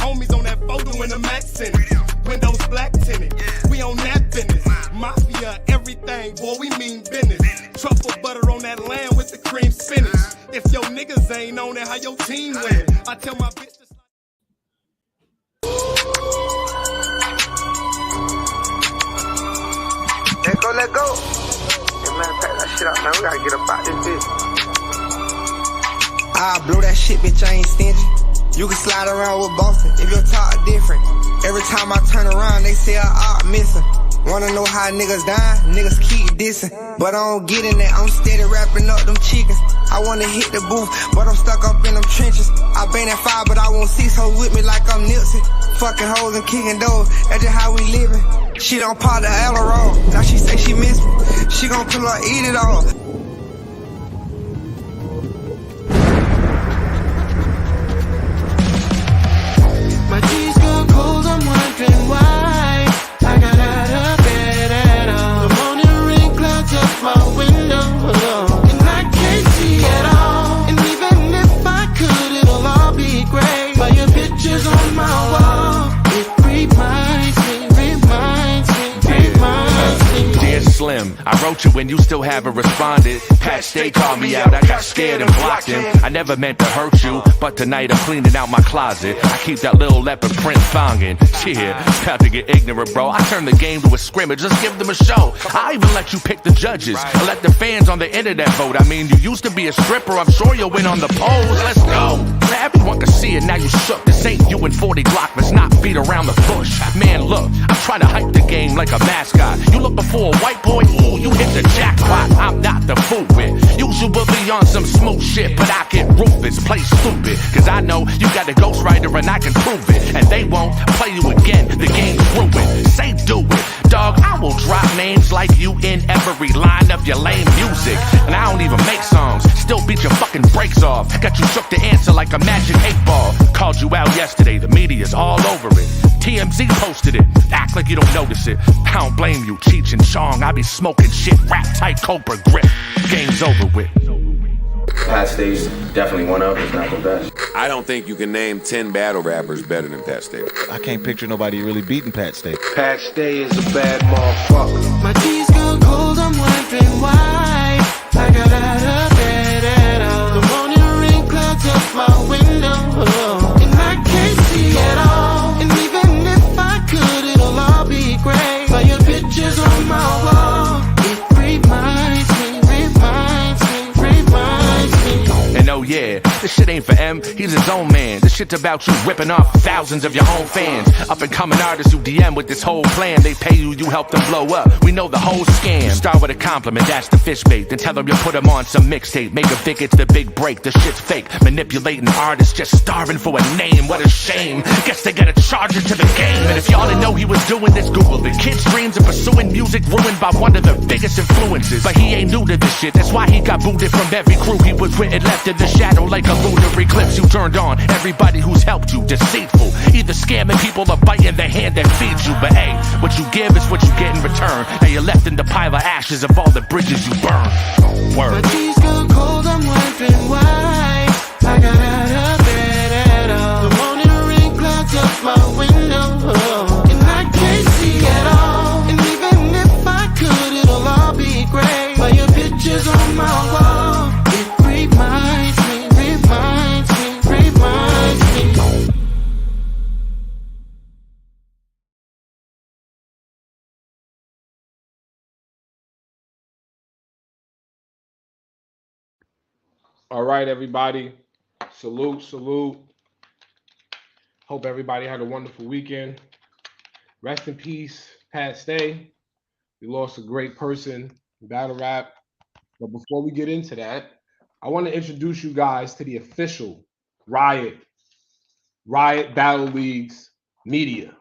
homies on that photo in the Max Center. Windows black tinted, we on that business. Mafia, everything, boy, we mean business. Truffle butter on that lamb with the cream spinach. If your niggas ain't on it, how your team win? I tell my bitch to Let go. Hey, man, pack that shit up, man. We gotta get up out this bitch. I blow that shit, bitch, I ain't stingy. You can slide around with Boston if your talk different. Every time I turn around, they say I'm missing. Wanna know how niggas dying? Niggas keep dissing. But I don't get in that, I'm steady wrapping up them chickens. I wanna hit the booth, but I'm stuck up in them trenches. I been at 5, but I want 6 hoes with me like I'm Nipsey. Fucking hoes and kicking doors, that's just how we living. She don't pop the Adderall, now she say she miss me. She gon' pull up, eat it all. My G's gone cold, I'm wondering why I got out of bed at all. The morning rain clouds up my window, and I can't see at all. And even if I could, it'll all be great. But your pictures on my wall, it reminds me. Dear Slim, I wrote you when you still haven't responded. Patch Day called me out, I got scared and blocked him. I never meant to hurt you, but tonight I'm cleaning out my closet. I keep that little leopard print thongin'. Yeah, about to get ignorant, bro. I turn the game to a scrimmage, just give them a show. I even let you pick the judges. I let the fans on the internet vote. I mean, you used to be a stripper, I'm sure you'll win on the polls. Let's go. Now everyone can see it, now you shook. This ain't you and 40 Glock, let's not beat around the bush. Man, look, I'm trying to hype the game like a mascot. You looking for a white boy? Ooh, you hit the jackpot. I'm not the fool with. Usually on some smooth shit, but I get ruthless, play stupid. Cause I know you got a ghostwriter and I can prove it. And they won't play you again, the game's ruined. Say do it, dog, I will drop names like you in every line of your lame music. And I don't even make songs, still beat your fucking brakes off. Got you shook to answer like a magic 8-ball. Called you out yesterday, the media's all over it. TMZ posted it, act like you don't notice it. I don't blame you, Cheech and Chong, I be smoking shit, rap tight Cobra grip. Game's over with. Pat Stay's definitely one of, if not the best. I don't think you can name 10 battle rappers better than Pat Stay. I can't picture nobody really beating Pat Stay. Pat Stay is a bad motherfucker. My G's gone cold, I'm wondering why I got out of bed at all. The morning rain clouds up my window, and I can't see at all. And even if I could, it'll all be great. But your pictures on my wall, it reminds me. And oh yeah, this shit ain't for M, he's his own man. This shit's about you ripping off thousands of your own fans. Up and coming artists who DM with this whole plan. They pay you, you help them blow up. We know the whole scam. You start with a compliment, that's the fish bait. Then tell them you put them on some mixtape. Make them think it's the big break, the shit's fake. Manipulating artists, just starving for a name. What a shame, guess they gotta charge it to the game. And if y'all didn't know he was doing this, Google it. Kids' dreams of pursuing music ruined by one of the biggest influences. But he ain't new to this shit, that's why he got booted from every crew he was with and left in the shadow like a lunar eclipse. You turned on everybody who's helped you, deceitful. Either scamming people or biting the hand that feeds you. But hey, what you give is what you get in return. Now you're left in the pile of ashes of all the bridges you burn. Word. My G's gone cold, I'm wondering why I got out of bed at all. The morning rain clouds up my window, and I can't see at all. And even if I could, it'll all be great. But your pictures on my wall, it reminds me. All right, everybody. Salute, salute. Hope everybody had a wonderful weekend. Rest in peace, Pat Stay. We lost a great person in battle rap. But before we get into that, I want to introduce you guys to the official Riot Battle League's media,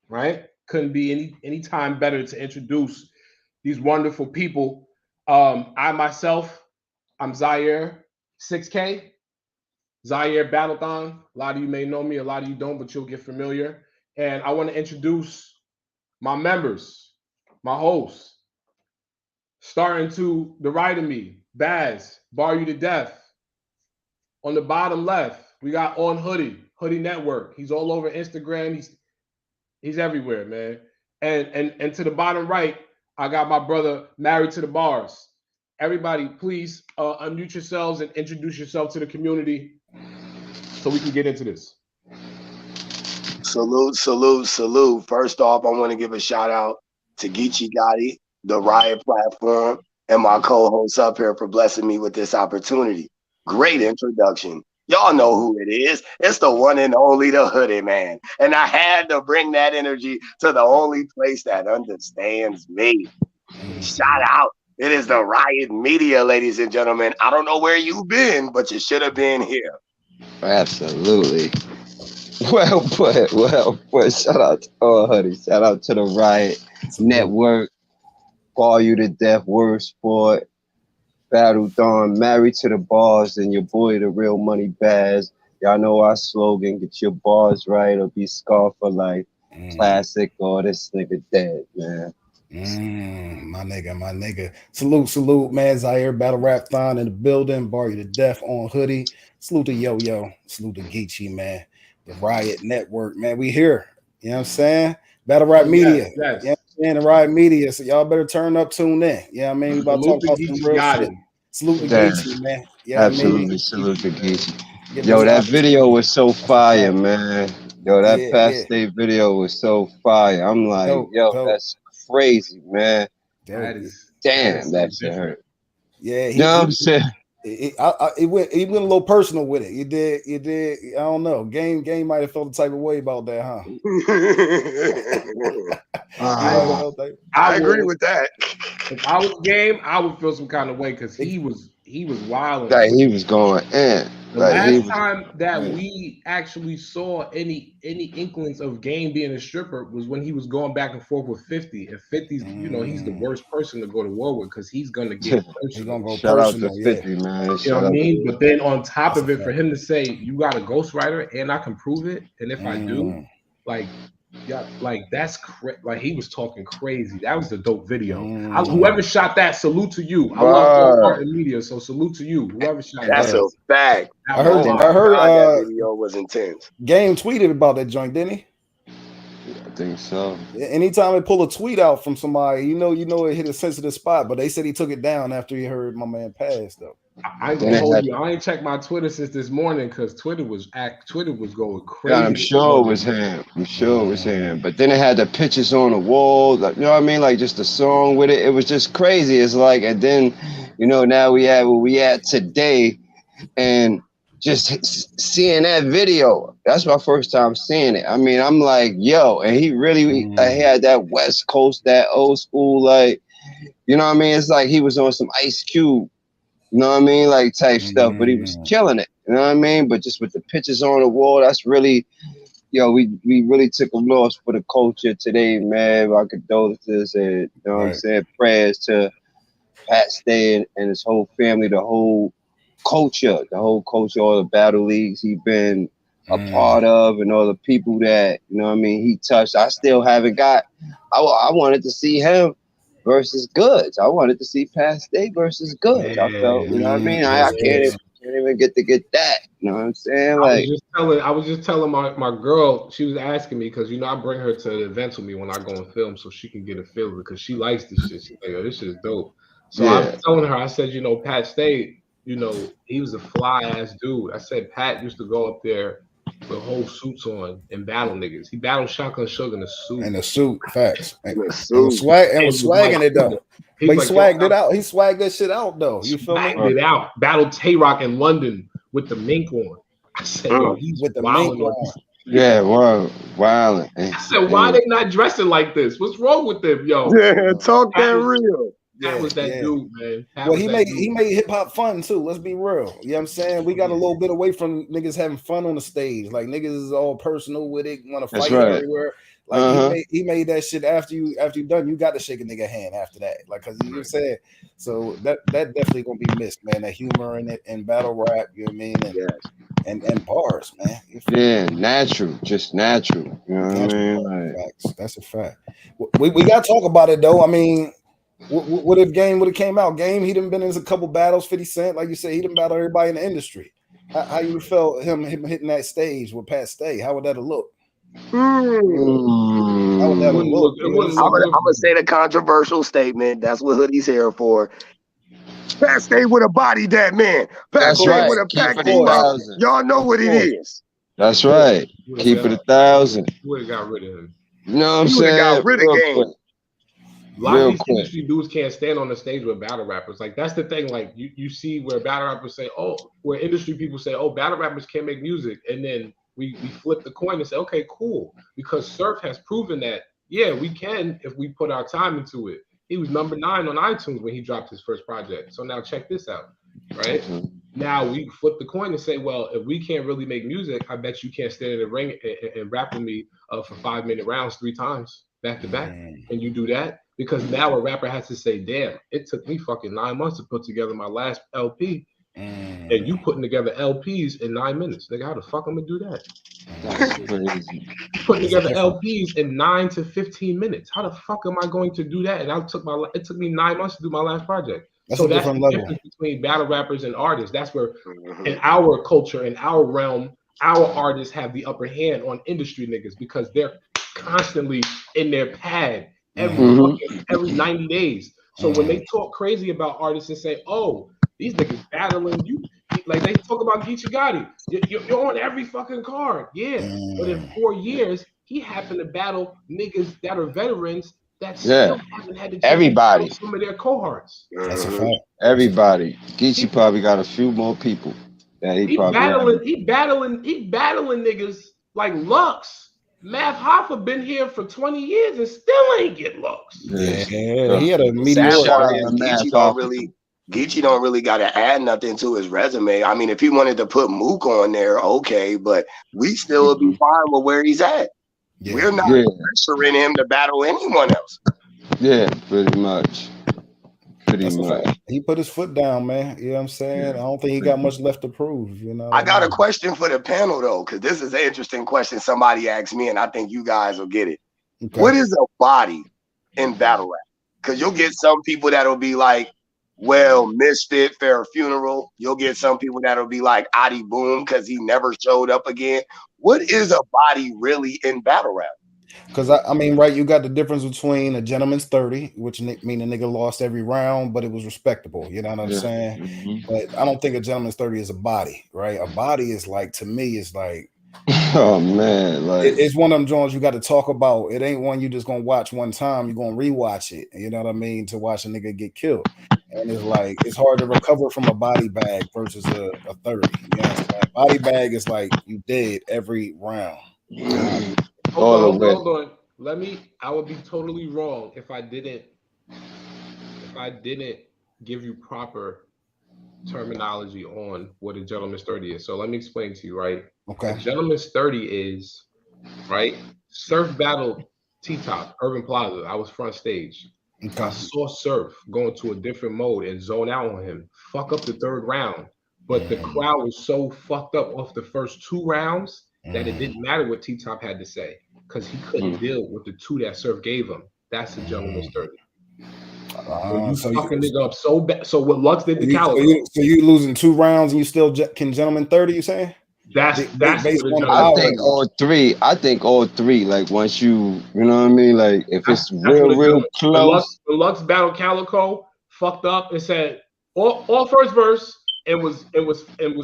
right? Couldn't be any time better to introduce these wonderful people. I myself, I'm Zaire 6K, Zaire Battlethon. A lot of you may know me, a lot of you don't, but you'll get familiar. And I want to introduce my members, my hosts, starting to the right of me, Baz, Bar You to Death. On the bottom left, we got On Hoodie Hoodie Network. He's all over Instagram. He's everywhere, man. And to the bottom right, I got my brother Married to the Bars. Everybody, please unmute yourselves and introduce yourself to the community so we can get into this. Salute, salute, salute. First off, I want to give a shout out to Geechee Gotti, the Riot platform, and my co-hosts up here for blessing me with this opportunity. Great introduction. Y'all know who it is. It's the one and only the Hoodie Man. And I had to bring that energy to the only place that understands me. Shout out. It is the Riot Media, ladies and gentlemen. I don't know where you've been, but you should have been here. Absolutely. Well put. Shout out to all Hoodie. Shout out to the Riot Network. Ball You to Death, Word Sport, Battle Dawn, Married to the Bars, and your boy, the Real Money Baz. Y'all know our slogan, get your bars right or be scarred for life. Classic or this nigga dead, man. My nigga. Salute, man. Zaire Battle Rap Thon in the building. Bar You to Death on Hoodie. Salute to Yo. Salute to Geechee, man. The Riot Network, man. We here. You know what I'm saying? Battle Rap Media. Yes. You know what I'm saying? The Riot Media. So y'all better turn up, tune in. You know what I mean? We about to talk about some real shit. Salute to Geechee, man. You know Absolutely. Salute to Geechee. Yo, that video was so fire, man. Yo, that past day video was so fire. I'm like, dope. That's crazy, man. Damn, that shit hurt. Yeah, you know what I'm saying? It went a little personal with it. You did. I don't know. Game might have felt the type of way about that, huh? I agree with that. If I was Game, I would feel some kind of way because he was wild. Like he was going in. The last time that we actually saw any inklings of Game being a stripper was when he was going back and forth with 50. And 50's, he's the worst person to go to war with because he's gonna get personal. He's gonna go Shout personal, out to 50, man. You know what I mean? But then on top of it, for him to say, you got a ghostwriter and I can prove it, and if I do, that's like he was talking crazy. That was a dope video. Whoever shot that, salute to you. I love art and media, so salute to you. Whoever shot that's that. a fact. I heard that video was intense. Game tweeted about that joint, didn't he? I think so. Anytime they pull a tweet out from somebody, you know it hit a sensitive spot, but they said he took it down after he heard my man pass, though. I ain't gonna hold you. I ain't checked my Twitter since this morning because Twitter was going crazy. Yeah, I'm sure it was him. But then it had the pictures on the wall, like, you know what I mean? Like just the song with it. It was just crazy. It's like, and then, now we have where we at today, and just seeing that video. That's my first time seeing it. I mean, I'm like, yo, and he really had that West Coast, that old school, like, you know what I mean? It's like he was on some Ice Cube. You know what I mean? Like type stuff, but he was killing it. You know what I mean? But just with the pictures on the wall, that's really, we really took a loss for the culture today, man. Our condolences and, you know what I'm saying? Prayers to Pat Stay and his whole family, the whole culture, all the battle leagues he's been a part of, and all the people that, you know what I mean, he touched. I still haven't got, I wanted to see him versus Goods. I wanted to see Past Day versus Goods. I felt, you know what I mean? I can't even get that. You know what I'm saying? Like I was just telling my girl, she was asking me because I bring her to the events with me when I go and film so she can get a feel because she likes this shit. She's like, yo, this shit is dope. So I was telling her, I said, Pat Stay, he was a fly ass dude. I said Pat used to go up there with whole suits on and battle niggas. He battled Shotgun Sugar in a suit. In a suit, facts. And was swagging it though. He swagged it out. He swagged that shit out though. You feel me? It out. Battled Tay-Rock in London with the mink on. I said, yo, he's with the mink on. Yeah, wild. I said, why they not dressing like this? What's wrong with them, yo? Yeah, talk that real. That was that dude, man. Well, he made hip hop fun too. Let's be real. You know what I'm saying? We got a little bit away from niggas having fun on the stage. Like niggas is all personal with it, want to fight everywhere. Like he made that shit after you done. You got to shake a nigga hand after that. Like because you said so that definitely gonna be missed, man. That humor in it and battle rap. You know what I mean? And bars, man. Yeah, natural, just natural. You know what I mean? Like, that's a fact. We got to talk about it though. I mean. What if Game would have came out? Game, he done been in a couple battles, 50 Cent, like you said, he done battled everybody in the industry. How you felt him hitting that stage with Pat Stay? How would that have looked? Hmm. How would that have looked? It wouldn't look I'm gonna say the controversial statement. That's what Hoodie's here for. Pat Stay would have bodied that man. Pat Stay would have Keep packed it him up. 1,000. Y'all know what it is. That's right. Keep it 1,000. You would have got rid of him. You know what I'm He would have saying? got rid of Real Game. quick. A lot Real of these quick. industry dudes can't stand on the stage with battle rappers. Like that's the thing. Like you see where battle rappers say, oh, where industry people say, oh, battle rappers can't make music, and then we flip the coin and say, okay, cool, because Surf has proven that yeah, we can if we put our time into it. He was number 9 on iTunes when he dropped his first project. So now check this out, right? Now we flip the coin and say, well, if we can't really make music, I bet you can't stand in the ring and rap with me for 5-minute rounds 3 times back to back. And you do that because now a rapper has to say, damn, it took me fucking 9 months to put together my last LP. And you putting together LPs in 9 minutes. Nigga, how the fuck I'm gonna do that? That's crazy. Putting together LPs in 9 to 15 minutes. How the fuck am I going to do that? And it took me 9 months to do my last project. That's so a that's different the level difference between battle rappers and artists. That's where in our culture, in our realm, our artists have the upper hand on industry niggas because they're constantly in their pad every 90 days. So when they talk crazy about artists and say, oh, these niggas battling you, like they talk about Geechee Gotti, you're on every fucking card. Yeah, but in 4 years, he happened to battle niggas that are veterans that still haven't had to check some of their cohorts. That's a fact. Everybody. Geechee probably got a few more people that he probably He battling niggas like Lux. Math Hoffa been here for 20 years and still ain't get Lux. Yeah, he had a Sad part meteoric. is Geechee don't really got to add nothing to his resume. I mean, if he wanted to put Mook on there, okay, but we still would be fine with where he's at. Yeah. We're not pressuring him to battle anyone else. Yeah, pretty much. He put his foot down, man. You know what I'm saying? I don't think he got much left to prove. You know, I got a question for the panel though, because this is an interesting question somebody asked me, and I think you guys will get it. Okay. What is a body in battle rap? Because you'll get some people that'll be like, well, Misfit, Fair Funeral. You'll get some people that'll be like Adi Boom because he never showed up again. What is a body really in battle rap? Because I mean, right, you got the difference between a gentleman's 30, which mean a nigga lost every round, but it was respectable. You know what I'm saying? But I don't think a gentleman's 30 is a body, right? A body is like, to me, is like, oh man, like it's one of them joints you got to talk about. It ain't one you just gonna watch one time. You're gonna rewatch it. You know what I mean? To watch a nigga get killed, and it's like it's hard to recover from a body bag versus a 30. You know what I'm saying? Body bag is like you dead every round. Hold on. I would be totally wrong if I didn't give you proper terminology on what a gentleman's 30 is. So let me explain to you, right? Okay. A gentleman's 30 is, right? Surf battled T-Top, Urban Plaza. I was front stage. Okay. I saw Surf go into a different mode and zone out on him, fuck up the 3rd round. But the crowd was so fucked up off the first 2 rounds that it didn't matter what T-Top had to say because he couldn't deal with the 2 that Surf gave him. That's a gentleman's 30. So you fucking nigga up so bad. So what Lux did to Calico. So you losing 2 rounds and you still can gentleman 30, you saying? That's based on I think all three. Like once you know what I mean. Like if it's real close. The Lux battled Calico, fucked up and said all first verse and was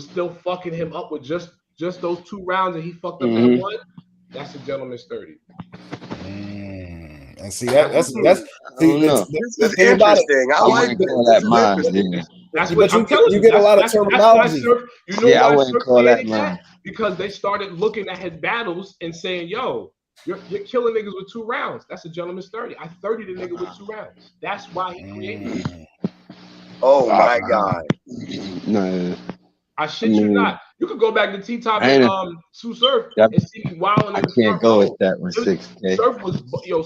still fucking him up with just those 2 rounds and he fucked up that one. That's a gentleman's 30. And see that's interesting. I like that. That's what I'm telling you. You get a lot of terminology. I wouldn't call that mine. Because they started looking at his battles and saying, "Yo, you're killing niggas with 2 rounds. That's a gentleman's 30. I 30 the nigga with 2 rounds. That's why he created it." Oh my God! No, I shit you not. You could go back to T-Top and Sue Surf and see Wild. I can't go with that one. 6K.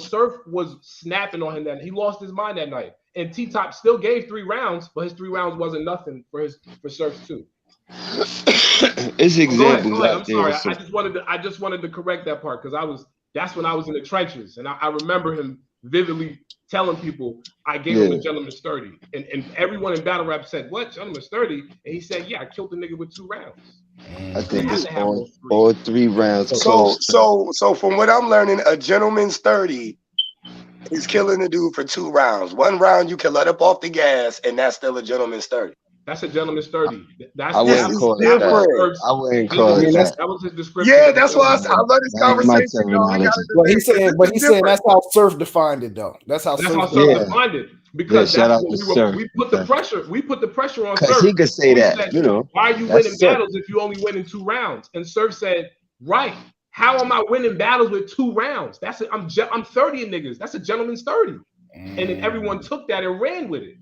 Surf was snapping on him that he lost his mind that night. And T-Top still gave 3 rounds, but his 3 rounds wasn't nothing for Surf too. It's examples. Go ahead. I'm sorry. I just wanted to correct that part because that's when I was in the trenches, and I remember him vividly telling people, I gave him a gentleman's 30. And everyone in battle rap said, what, gentleman's 30? And he said, yeah, I killed the nigga with 2 rounds. I think it's all 3 rounds. So from what I'm learning, a gentleman's 30 is killing the dude for 2 rounds. 1 round you can let up off the gas, and that's still a gentleman's 30. That's a gentleman's 30. I wouldn't call it that. I wouldn't call it that. That was his description. Yeah, that's why I love this conversation. But he's saying that's how Surf defined it, though. That's how Surf defined it. Because shout out that's to what Surf. we put the pressure. We put the pressure on Surf. Because he could say that, said, you know. Why are you winning battles if you only win in 2 rounds? And Surf said, right. How am I winning battles with 2 rounds? I'm 30 in niggas. That's a gentleman's 30. And then everyone took that and ran with it.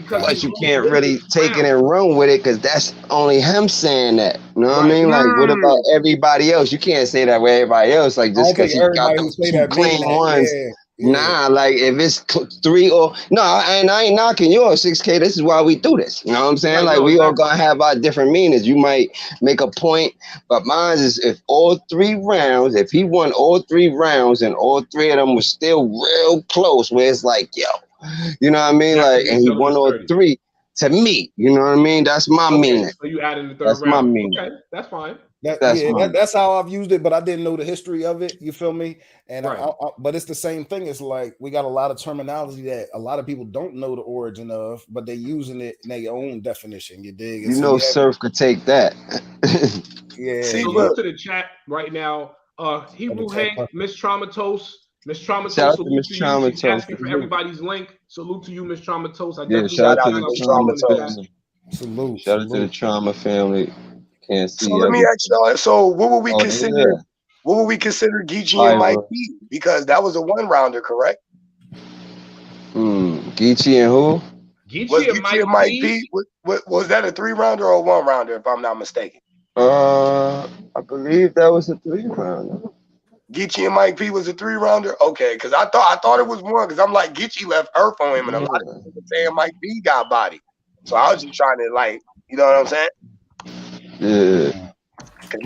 But you can't really take it and run with it because that's only him saying that. You know what I mean? Like, what about everybody else? You can't say that with everybody else. Like, just because you got those 2 clean ones. Nah, like if it's 3 or no, and I ain't knocking yours 6K. This is why we do this. You know what I'm saying? Like we all gonna have our different meanings. You might make a point, but mine is if all 3 rounds, if he won all 3 rounds and all 3 of them were still real close, where it's like, yo, you know what I mean? Like, and he won all 3. To me, you know what I mean? That's my meaning. So you add in the 3rd that's round. My meaning. Okay, that's fine. That's how I've used it, but I didn't know the history of it. You feel me? And right. But it's the same thing. It's like we got a lot of terminology that a lot of people don't know the origin of, but they're using it in their own definition. You dig? You know, Surf could take that. Yeah. See, look to the chat right now. Hebrew Hank, Miss Traumatos. Miss Traumatos, salute to you. She's asking for everybody's link. Salute to you, Miss Traumatos. Shout out to the Traumatos. Salute. Shout out to the Trauma family. Can't see. So let me ask y'all. So what would we consider? What would we consider Geechee and Mike P? Because that was a 1-rounder, correct? Geechee and who? Geechee and Mike P. Was that a 3-rounder or a 1-rounder? If I'm not mistaken. I believe that was a 3-rounder. Geechee and Mike P was a 3-rounder. Okay, because I thought it was 1. Because I'm like Geechee left Earth on him, and a lot of people saying Mike P got body. So I was just trying to you know what I'm saying? Yeah.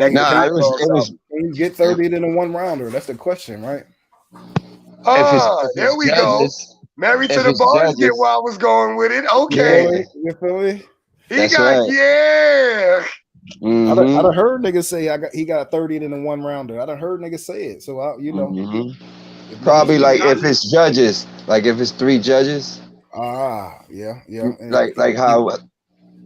Nah, it was you get 30 in a 1-rounder. That's the question, right? There we go. Married to the bars, get where I was going with it. Okay. You feel me? He got yeah. I done heard niggas say he got 30 in a 1-rounder. I done heard niggas say it. So you know. Probably like if it's judges, like if it's 3 judges. Yeah. Like how.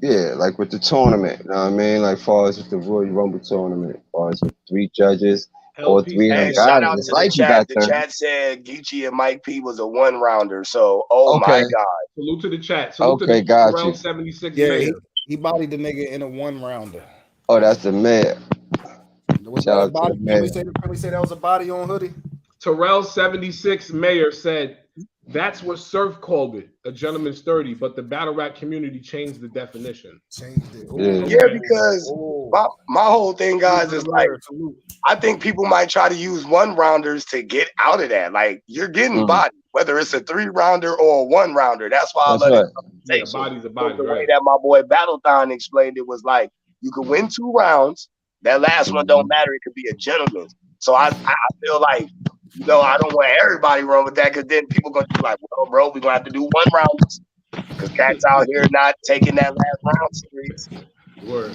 Yeah, like with the tournament, you know what I mean? Like far as with the Royal Rumble tournament, far as with 3 judges, all 3 of them shout got out it. to the chat. The chat said Geechee and Mike P was a 1-rounder. So, my God. Salute to the chat. Salute to the got you. 76 yeah, he bodied the nigga in a 1-rounder. Oh, that's the mayor. Shout out to the mayor. Can we say that was a body on Hoodie? Terrell 76 Mayor said, that's what Surf called it, a gentleman's 30, but the battle rap community changed the definition. Changed it. Yeah, because my whole thing, guys, is like, I think people might try to use 1-rounders to get out of that. Like, you're getting body, whether it's a 3-rounder or a 1-rounder. That's why I love it. Yeah, body's a body. The way that my boy Battlethon explained it was like, you could win 2 rounds. That last one don't matter. It could be a gentleman's. So I feel like, you know, I don't want everybody run with that because then people going to be like, well, bro, we're going to have to do 1 round because cats out here not taking that last round series. Word.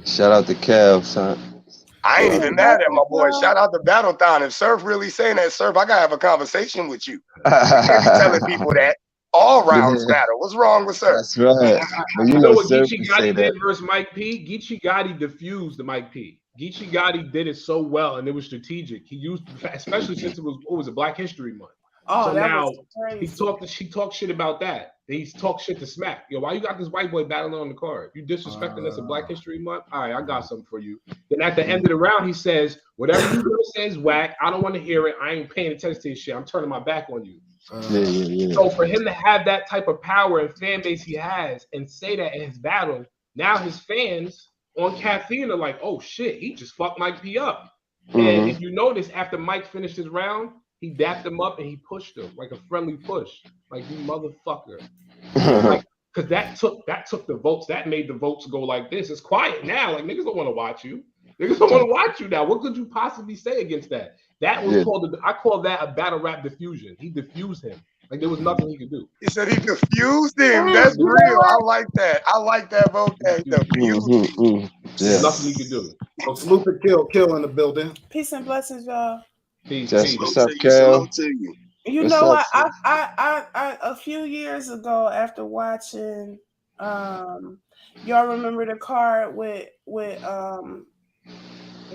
Shout out to Kev, son. I ain't even mad at my boy. Shout out to Battlethon. If Surf really saying that, Surf, I got to have a conversation with you. You can't be telling people that all rounds matter. What's wrong with Surf? That's right. You know what Geechee Gotti did versus Mike P? Geechee Gotti diffused the Mike P. Geechee Gotti did it so well, and it was strategic. He used, especially since it was Black History Month. So now he talked shit about that. Then he talked shit to Smack. Yo, why you got this white boy battling on the card? You disrespecting us in Black History Month? All right, I got something for you. Then at the end of the round, he says, whatever you gonna say is whack. I don't want to hear it. I ain't paying attention to this shit. I'm turning my back on you. So for him to have that type of power and fan base he has and say that in his battle, now his fans on caffeine are like, oh shit, he just fucked Mike P up. And if you notice, after Mike finished his round, he dapped him up and he pushed him like a friendly push, like you motherfucker. Because that took the votes. That made the votes go like this. It's quiet now. Like niggas don't want to watch you. Niggas don't want to watch you now. What could you possibly say against that? That was called. I call that a battle rap diffusion. He diffused him. Like there was nothing he could do. He said he diffused him. That's real. I like that. I like that vocab. Diffused. There's nothing he could do. So salute to Kill in the building. Peace and blessings, y'all. Peace. What's up, Cal? You know what? I a few years ago, after watching, y'all remember the card with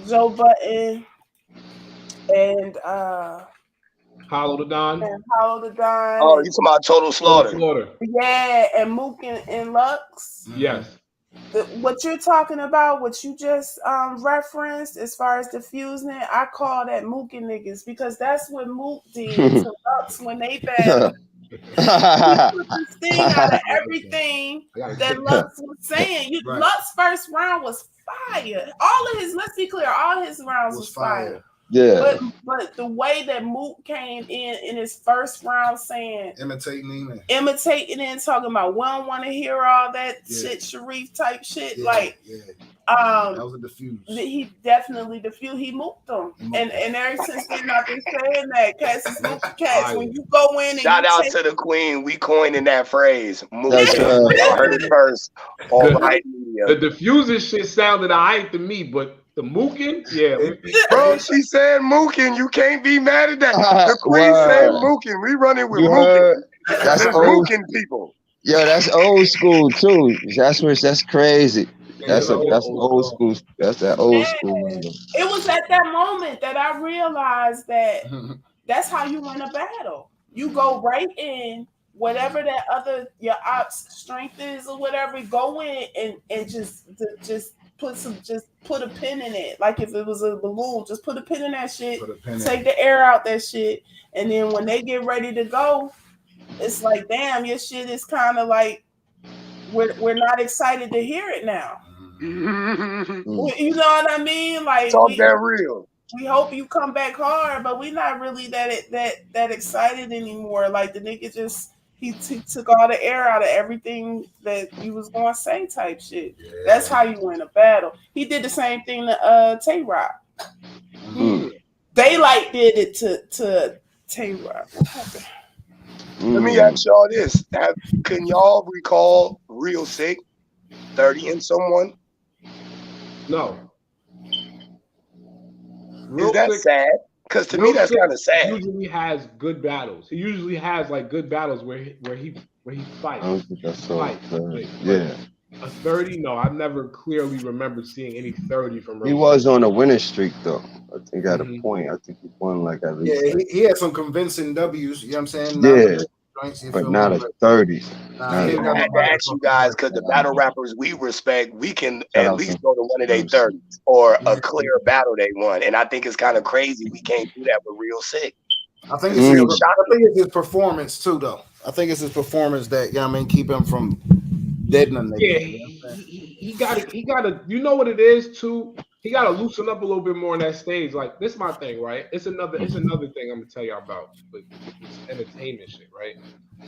Joe Budden and Hollow the Don. Oh, you talking about Total Slaughter? Yeah, and Mook and Lux. Yes. What you're talking about, what you just referenced as far as diffusing it, I call that Mook and niggas because that's what Mook did to Lux when they battled. He put the sting out of everything that Lux was saying. Lux's first round was fire. Let's be clear, all his rounds was fire. Yeah. But the way that Mook came in his first round saying imitating and talking about we don't want to hear all that shit, Sharif type shit. That was a diffuse. He definitely diffused. He mooked them. And ever since then I've been saying that cats when you go in and shout out to the queen. We coining that phrase. Mook. That's I heard it first. The diffuser shit sounded alright to me, but the mooking, bro, she said mooking. You can't be mad at that. The queen said mooking. We running with mooking. That's old people. Yo, that's old school too. That's crazy. That's old school. That's that old school. It was at that moment that I realized that that's how you win a battle. You go right in, whatever that other your ops strength is or whatever, go in and just put a pin in it. Like if it was a balloon, just put a pin in that shit, take the air out that shit, and then when they get ready to go, it's like, damn, your shit is kind of like we're not excited to hear it now. You know what I mean? Like talk that real. We hope you come back hard, but we're not really that excited anymore. Like the nigga just he took all the air out of everything that you was gonna say type shit. Yeah. That's how you win a battle. He did the same thing to Tay-Rock. Daylight did it to Tay-Rock. What happened? Let me ask y'all this. Can y'all recall Real Sick 30 and someone? No. Is that sad? Because to me, that's kind of sad. He usually has good battles. He usually has like good battles where he fights. I don't think that's so. A 30? No, I've never clearly remembered seeing any 30 from Real. He was on a winning streak though. I think at a point. I think he won like at least. Yeah, he had some convincing W's. You know what I'm saying? But not a 30. I had to ask you guys because the battle rappers we respect, we can at least go to one of their 30s or a clear battle they won. And I think it's kind of crazy we can't do that with Real Sick. I think it's his performance too, though. I think it's his performance that keep him from deadening them. Yeah, he got to. You know what it is too. He got to loosen up a little bit more on that stage. Like this, is my thing, right? It's another thing I'm gonna tell y'all about, but it's entertainment shit, right?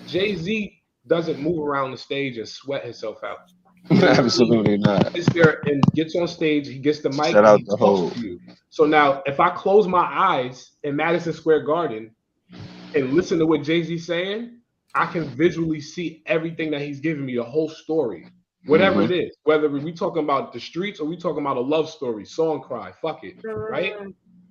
Jay-Z doesn't move around the stage and sweat himself out. Absolutely not. He sits there and gets on stage. He gets the mic. Shout out the whole. So now, if I close my eyes in Madison Square Garden and listen to what Jay-Z's saying, I can visually see everything that he's giving me, the whole story. Whatever it is, whether we talking about the streets or we talking about a love story, song cry, fuck it, right?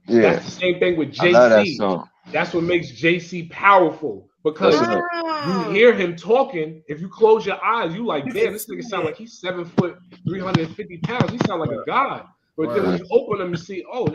Yeah. That's the same thing with JC. That's what makes JC powerful because you hear him talking. If you close your eyes, you like, damn, this nigga sound like he's 7 foot, 350 pounds. He sound like a god. But then when you open them, you see, oh,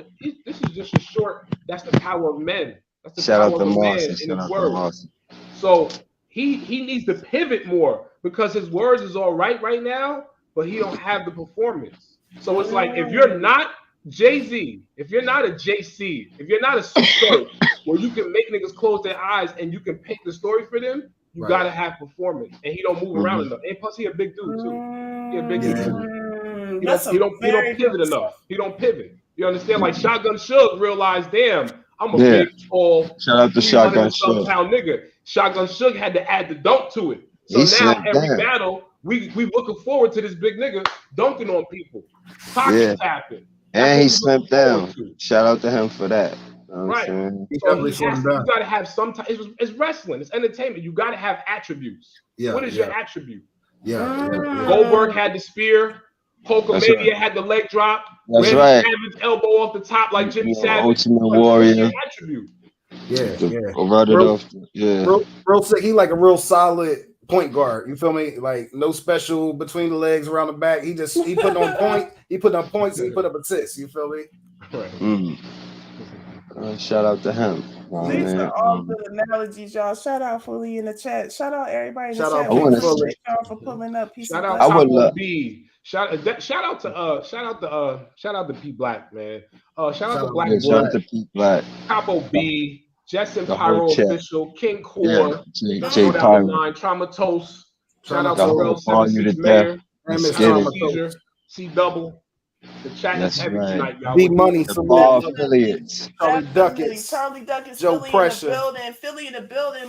this is just a short. That's the power of men. That's the power of a man in his words. So he needs to pivot more. Because his words is all right now, but he don't have the performance. So it's like if you're not Jay-Z, if you're not a JC, if you're not a super where you can make niggas close their eyes and you can paint the story for them, you gotta have performance. And he don't move around enough. And plus he a big dude too. He a big dude too. He don't pivot enough. He don't pivot. You understand? Like Shotgun Suge realized, damn, I'm a big, tall, shout out to Shotgun Suge nigga. Shotgun Suge had to add the dunk to it. So now every battle, we looking forward to this big nigga dunking on people. Pocket tapping. And he slipped down. Shout out to him for that. You know right. So you got to have some type. It's wrestling. It's entertainment. You got to have attributes. Yeah. What is your attribute? Yeah. Goldberg had the spear. Hulkamania had the leg drop. That's Randy right. Savage elbow off the top like Jimmy Savage. Ultimate Warrior. Attribute. Yeah. Real sick. He like a real solid point guard. You feel me? Like no special between the legs around the back. He put on point. He put on points and he put up assists. You feel me? Right. Shout out to him. These are all good analogies, y'all. Shout out Fully in the chat. Shout out everybody in the chat. I want to say y'all for pulling up. Shout out Capo B. Shout out to P Black, man. Shout out to Black Boy. Shout out to P Black. Capo B. Justin Pyro Official. King Core. J Pyro. Traumatos. Shout out to Real 76 Mayor. C Double. The chat is heavy tonight, y'all. B Money, the ball affiliates. Charlie Duckets, Joe Pressure. Philly in the building.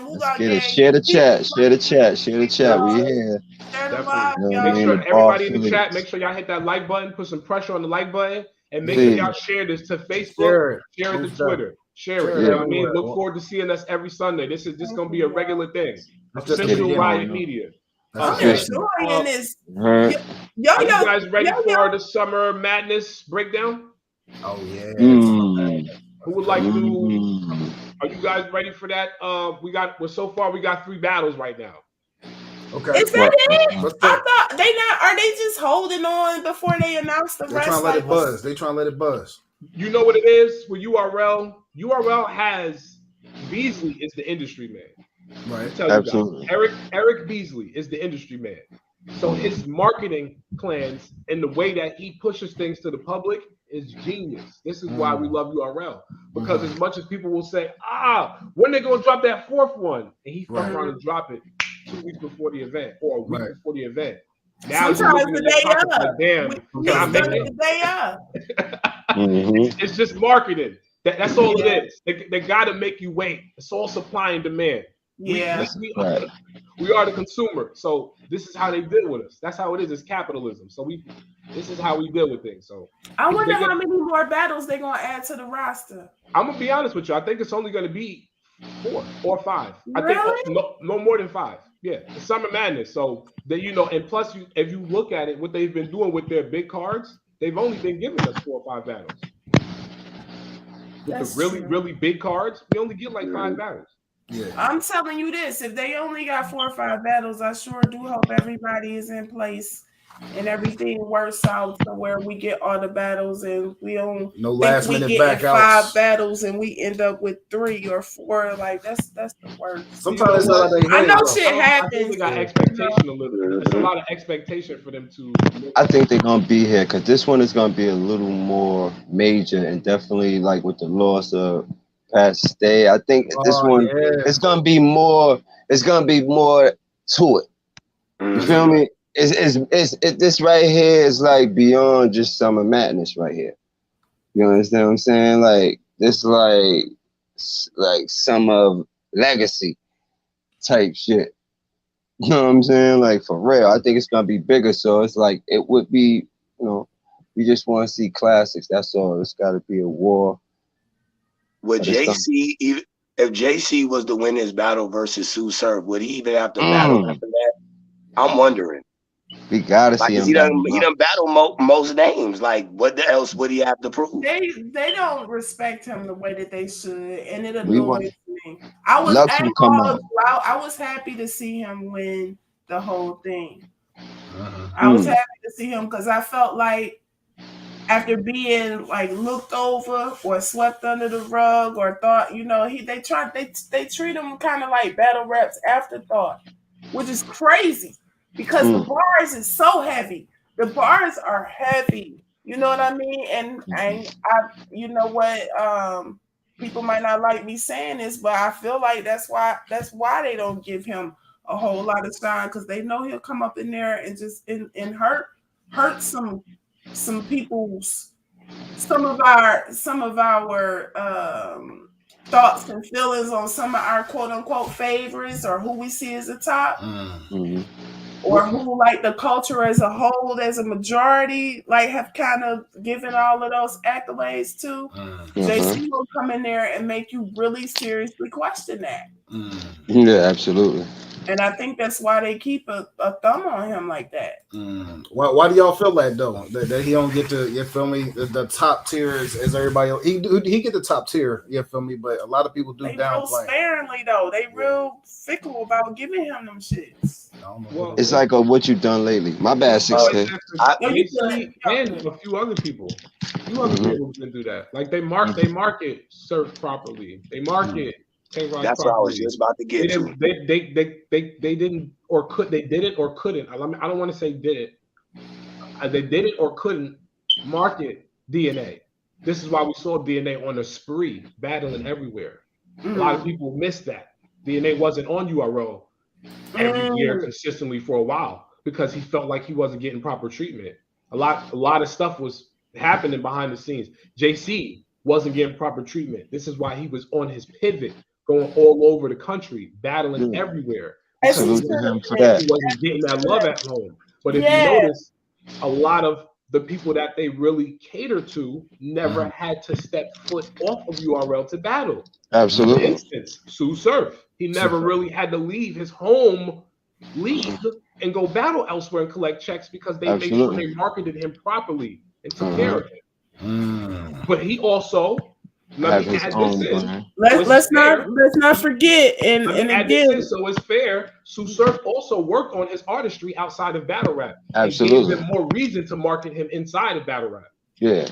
Share the chat. Share the chat. We here. Everybody in the chat, make sure y'all hit that like button. Put some pressure on the like button, and make sure y'all share this to Facebook. Share it to Twitter. Share it. You know what I mean? Look forward to seeing us every Sunday. This is gonna be a regular thing. Official Riot Media. Okay. You guys ready for the Summer Madness breakdown? Oh yeah. Who would like to? Are you guys ready for that? So far we got 3 battles right now. Okay. Is that it? I thought they not. Are they just holding on before they announce the rest? They're trying to let it buzz. They trying to let it buzz. You know what it is with URL? URL has Beasley is the industry man. Right. Absolutely. Eric Beasley is the industry man. So his marketing plans and the way that he pushes things to the public is genius. This is why we love URL. Because as much as people will say, when they gonna drop that 4th one? And he fuck around and drop it 2 weeks before the event or a week before the event. Now sometimes the day up. Like, damn, can I make it? The day up. It's just marketing. That's all it is. They gotta make you wait. It's all supply and demand. Yeah, we are the consumer, so this is how they deal with us. That's how it is. It's capitalism. So this is how we deal with things. So I wonder how many more battles they're gonna add to the roster. I'm gonna be honest with you. I think it's only gonna be 4 or 5. Really? I think no more than 5. Yeah, it's Summer Madness. So and plus, if you look at it, what they've been doing with their big cards, they've only been giving us 4 or 5 battles. With the really big cards, we only get like 5 battles. Yeah. I'm telling you this, if they only got 4 or 5 battles, I sure do hope everybody is in place and everything works out to where we get all the battles and we don't last minute back 5 battles and we end up with 3 or 4. Like that's the worst. Sometimes I know shit happens. I think they got expectation a little bit. There's a lot of expectation for them to. I think they're gonna be here because this one is gonna be a little more major and definitely like with the loss of Pat Stay. I think this one it's gonna be more. It's gonna be more to it. You feel me? This right here is like beyond just Summer Madness right here. You understand what I'm saying? Like this, like some of legacy type shit. You know what I'm saying? Like for real, I think it's gonna be bigger. So it's like it would be. We just want to see classics. That's all. It's got to be a war. Would JC, if JC was to win his battle versus Sue Surf, would he even have to battle after that? I'm wondering. We gotta see him. He done battle most names. Like, what else would he have to prove? They don't respect him the way that they should, and it annoys me. I was happy to see him win the whole thing. I was happy to see him because I felt like after being like looked over or swept under the rug or thought, they treat him kind of like battle reps afterthought, which is crazy because the bars is so heavy. The bars are heavy. You know what I mean? And you know what? People might not like me saying this, but I feel like that's why they don't give him a whole lot of shine because they know he'll come up in there and just and hurt some people's some of our thoughts and feelings on some of our quote unquote favorites or who we see as the top. or who like the culture as a whole, as a majority, like have kind of given all of those accolades to, JC will come in there and make you really seriously question that. Yeah, absolutely. And I think that's why they keep a thumb on him like that. Why do y'all feel that though? That he don't get to, you feel me, the top tier as everybody else. He get the top tier, you feel me, but a lot of people do they downplay. Real sparingly though. They real fickle about giving him them shits. Well, it's like what you done lately. My bad, 6K. And a few other people. People can do that. Like they market Surf properly. They market. That's what I was just about to get to. They didn't or couldn't. I don't want to say did it. They did it or couldn't market DNA. This is why we saw DNA on a spree, battling everywhere. A lot of people missed that. DNA wasn't on URL every year consistently for a while because he felt like he wasn't getting proper treatment. A lot of stuff was happening behind the scenes. JC wasn't getting proper treatment. This is why he was on his pivot, going all over the country, battling everywhere. Because he wasn't getting that love at home. But if you notice, a lot of the people that they really cater to never had to step foot off of URL to battle. Absolutely. For instance, Sue Surf. He never really had to leave his home league and go battle elsewhere and collect checks because they made sure they marketed him properly and took care of him. But he also let's not forget and again. So it's fair. Sue Surf also worked on his artistry outside of battle rap. Absolutely. Gave them more reason to market him inside of battle rap. Yeah,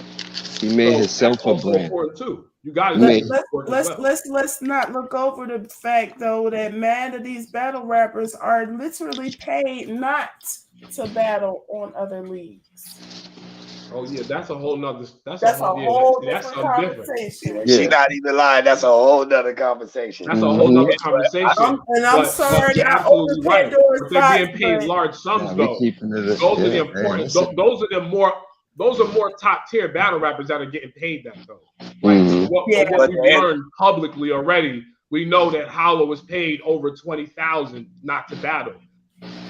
he made himself a brand too. You got let's not look over the fact though that mad of these battle rappers are literally paid not to battle on other leagues. Oh yeah, that's a whole nother. That's a whole different conversation. She not even lying. That's a whole nother conversation. That's a whole nother conversation. I'm sorry, I opened Pandora's box. They're being paid large sums though. Those are the important. Those are more top tier battle rappers that are getting paid that though. What we've learned publicly already, we know that Hollow was paid over 20,000 not to battle.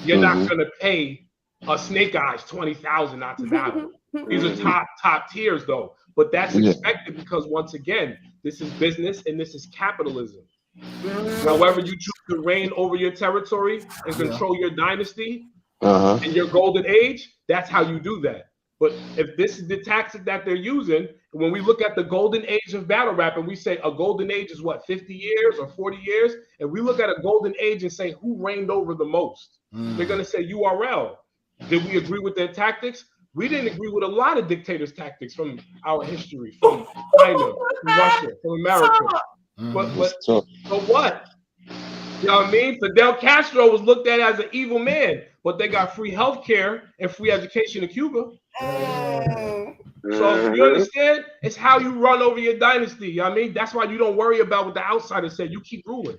You're not gonna pay a Snake Eyes 20,000 not to battle. These are top tiers though, but that's expected because once again, this is business and this is capitalism. However you choose to reign over your territory and control your dynasty and your golden age, that's how you do that. But if this is the tactic that they're using, when we look at the golden age of battle rap and we say a golden age is what, 50 years or 40 years, and we look at a golden age and say who reigned over the most, they're gonna say URL. Did we agree with their tactics? We didn't agree with a lot of dictators' tactics from our history, from China, from Russia, from America. But so what? You know what I mean? Fidel Castro was looked at as an evil man, but they got free healthcare and free education in Cuba. So you understand? It's how you run over your dynasty. You know what I mean? That's why you don't worry about what the outsiders say. You keep ruling.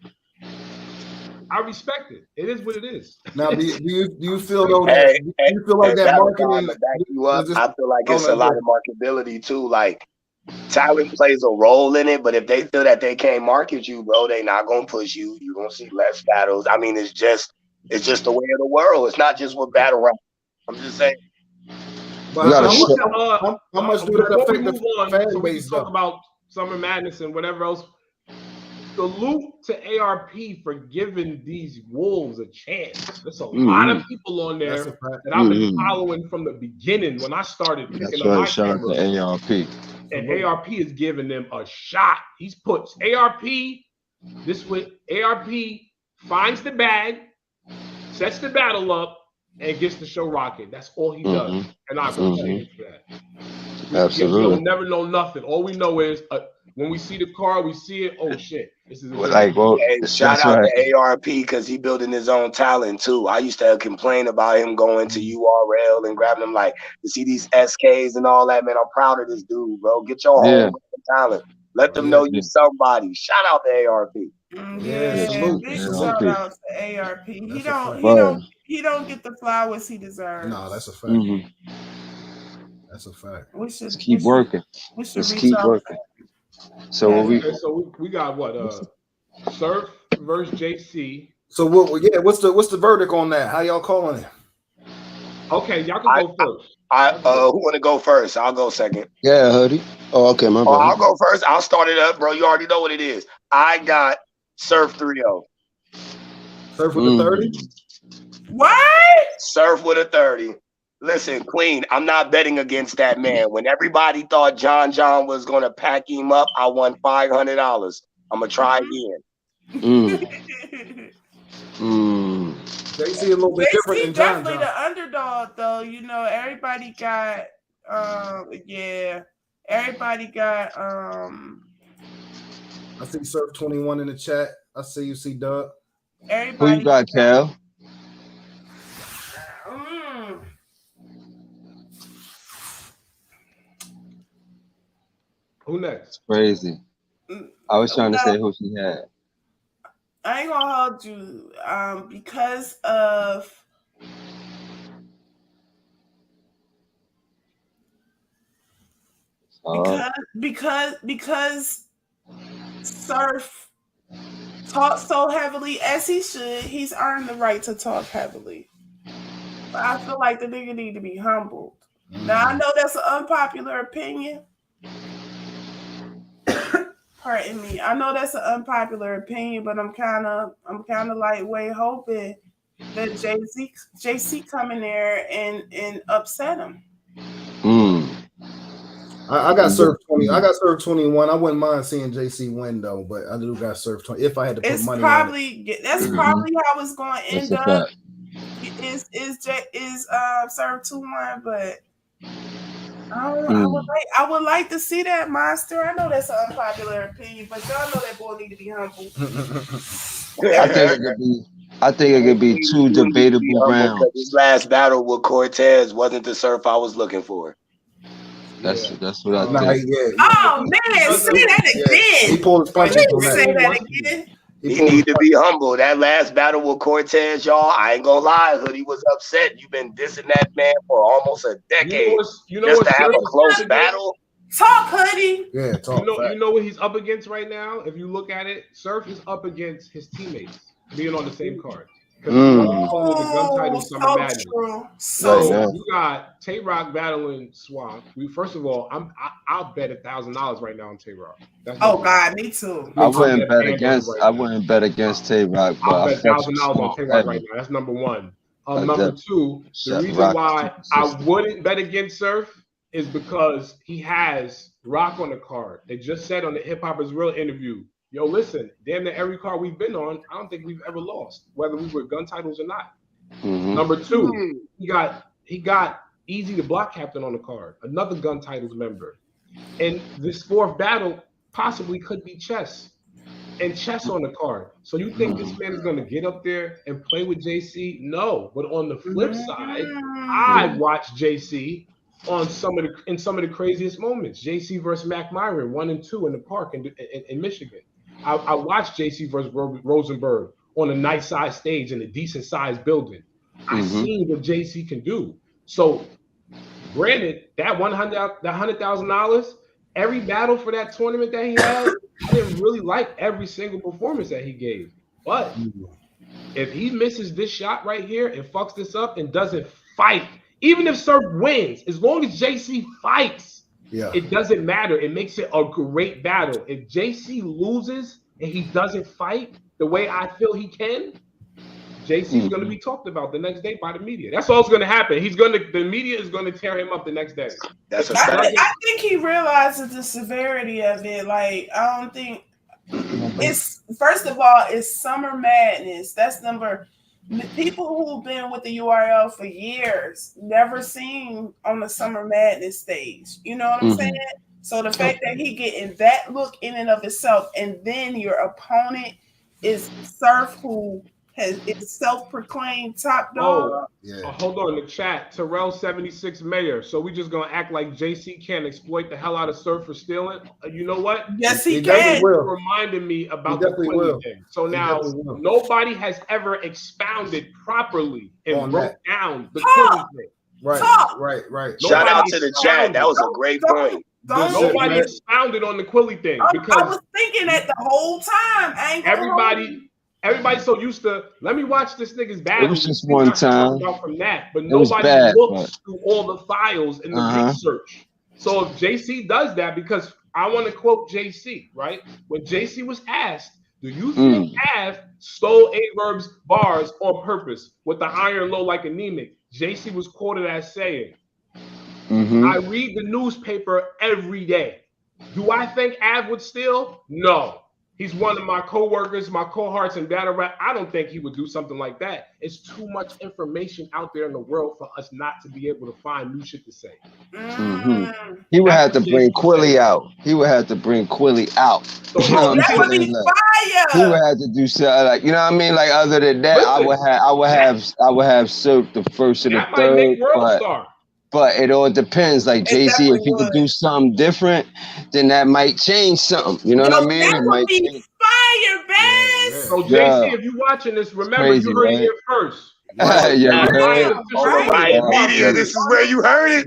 I respect it. It is what it is. Now, do you feel though that you feel like that marketing back you up? I feel like it's a lot of marketability too. Like talent plays a role in it, but if they feel that they can't market you, bro, they not gonna push you. You're gonna see less battles. I mean, it's just the way of the world. It's not just with battle rap. I'm just saying. But how much do that affect the fan base? Talk about Summer Madness and whatever else. Salute to ARP for giving these wolves a chance. There's a lot of people on there that I've been following from the beginning when I started picking up my camera. To ARP. And ARP is giving them a shot. He's put ARP, ARP finds the bag, sets the battle up, and gets the show rocking. That's all he does. And I appreciate it for that. Absolutely. We'll never know nothing. All we know is when we see the car, we see it. Oh shit! This is shout out to ARP because he building his own talent too. I used to complain about him going to URL and grabbing them like to see these SKs and all that. Man, I'm proud of this dude, bro. Get your own talent. Let them know you're somebody. Shout out to ARP. Big shout out to ARP. He don't get the flowers he deserves. No, that's a fact. That's a fact. Let's keep working. Let's keep working. So we got what? Surf versus JC. So what? Yeah, what's the verdict on that? How y'all calling it? Okay, y'all can go first. Who want to go first? I'll go second. Yeah, Hoodie. Oh, okay, my bad. I'll go first. I'll start it up, bro. You already know what it is. I got Surf 3-0. Surf with the 30? What? Surf with a 30. Listen, Queen, I'm not betting against that man. When everybody thought John was going to pack him up, I won $500. I'm going to try again. JC a little bit different than John. Definitely the underdog, though. You know, everybody got, everybody got, I see Surf 21 in the chat. I see you, see Doug. Everybody. Who you got, Cal? Who next? Crazy. I was trying to say who she had. I ain't gonna hold you, because of because Surf talks so heavily as he should. He's earned the right to talk heavily, but I feel like the nigga need to be humbled. Now I know that's an unpopular opinion. Pardon me. I know that's an unpopular opinion, but I'm kind of lightweight hoping that JC come in there and upset him. I got Surf 20. I got Surf 21. I wouldn't mind seeing JC win though, but I do got Surf 20. If I had to put money on it. That's probably how it's going to end up. Is Surf 2-1, but I would like to see that, monster. I know that's an unpopular opinion, but y'all know that boy need to be humble. I think it could be two debatable rounds. This last battle with Cortez wasn't the Surf I was looking for. That's what I think. Oh man, say that again. He pulled his punches on that. Say that again. He need to be humble. That last battle with Cortez, y'all, I ain't gonna lie, Hoodie was upset. You've been dissing that man for almost a decade. You know just to have a close battle. Talk, Hoodie. Yeah, talk. You know what he's up against right now? If you look at it, Surf is up against his teammates being on the same card. Because the gun title Summer Madness. So you got Tay Rock battling Swamp. First of all, I'll bet $1,000 right now on Tay Rock. God, me too. I wouldn't bet against Tay Rock, but I'll bet $1,000 on Tay Rock right now. That's number one. Number two, the reason why I wouldn't bet against Surf is because he has Rock on the card. They just said on the Hip Hop Is Real interview, yo, listen, damn near every card we've been on, I don't think we've ever lost, whether we were gun titles or not. Number two, he got Easy the Block Captain on the card, another gun titles member. And this fourth battle possibly could be Chess. And Chess on the card. So you think this man is going to get up there and play with JC? No. But on the flip side, I'd watch JC on some of the craziest moments. JC versus Mac Myron, 1 and 2 in the park in Michigan. I watched JC versus Rosenberg on a nice size stage in a decent sized building. I seen what JC can do. So, granted, that $100,000, every battle for that tournament that he had, I didn't really like every single performance that he gave. But if he misses this shot right here and fucks this up and doesn't fight, even if Surf wins, as long as JC fights, it doesn't matter. It makes it a great battle. If JC loses and he doesn't fight the way I feel he can, JC's going to be talked about the next day by the media. That's all that's going to happen. The media is going to tear him up the next day. That's a fact. I think he realizes the severity of it. Like, I don't think it's, first of all, it's Summer Madness. That's people who've been with the URL for years, never seen on the Summer Madness stage. You know what I'm saying? So the fact that he getting that look in and of itself, and then your opponent is Surf, who is self-proclaimed top dog. Hold on, the chat. Terrell 76 Mayor. So we just gonna act like JC can't exploit the hell out of Surf for stealing. You know what? Yes, he can. Reminded me about the Quilly thing. So now nobody has ever expounded properly and broke down the Quilly thing. Right. Shout out to the chat. That was a great point. Nobody expounded on the Quilly thing because I was thinking that the whole time. everybody's so used to, let me watch this nigga's battle. It was just one time. About from that, but it was nobody bad, looks through all the files and the research. So if JC does that, because I want to quote JC, right? When JC was asked, do you think Av stole A-Verb's bars on purpose with the iron low like anemic? JC was quoted as saying, I read the newspaper every day. Do I think Av would steal? No. He's one of my co-workers, my cohorts in battle rap. I don't think he would do something like that. It's too much information out there in the world for us not to be able to find new shit to say. He would have to bring Quilly out. He would have to bring Quilly out. So that would be fire. He would have to do something like, you know what I mean? Like other than that, I would have Silk the first and the third. But it all depends. Like JC, if he could do something different, then that might change something. You know what I mean? That would be fire, man. So JC, if you're watching this, remember you heard it here first. Riot Media, this is where you heard it.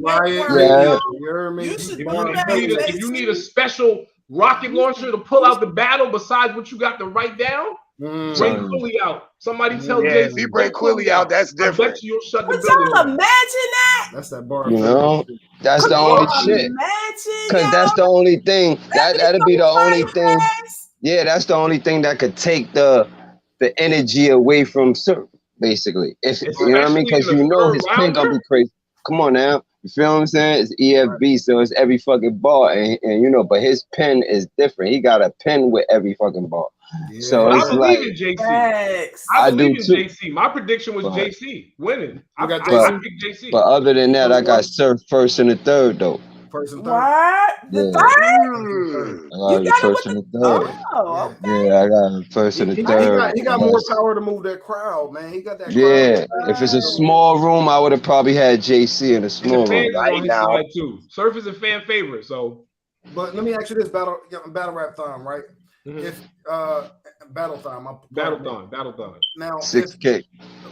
If you need a special rocket launcher to pull out the battle besides what you got to write down, bring Quilly out. Somebody tell JC. If you bring Quilly out, that's different. I bet you'll shut the building. Imagine that. That's that bar. You know, that's the only shit. Because that's the only thing. That'd be the only thing. Yeah, that's the only thing that could take the energy away from Surf, basically. If you know what I mean? Because you know his pen gonna be crazy. Come on now. You feel what I'm saying? It's EFB, so it's every fucking bar. And you know, but his pen is different. He got a pen with every fucking bar. Yeah. So it's I believe in JC. I believe in JC. My prediction was JC winning. I picked JC. But other than that, I got Surf first and the third though. First and third. What? The third? I got the first and the third. Oh, okay. Yeah, I got the first and the third. He got more power to move that crowd, man. He got that. Yeah, if it's a small room, I would have probably had JC in a small room. Right now, too. Surf is a fan favorite, so. But let me ask you this: battle rap time, right? If battle time. Now 6K.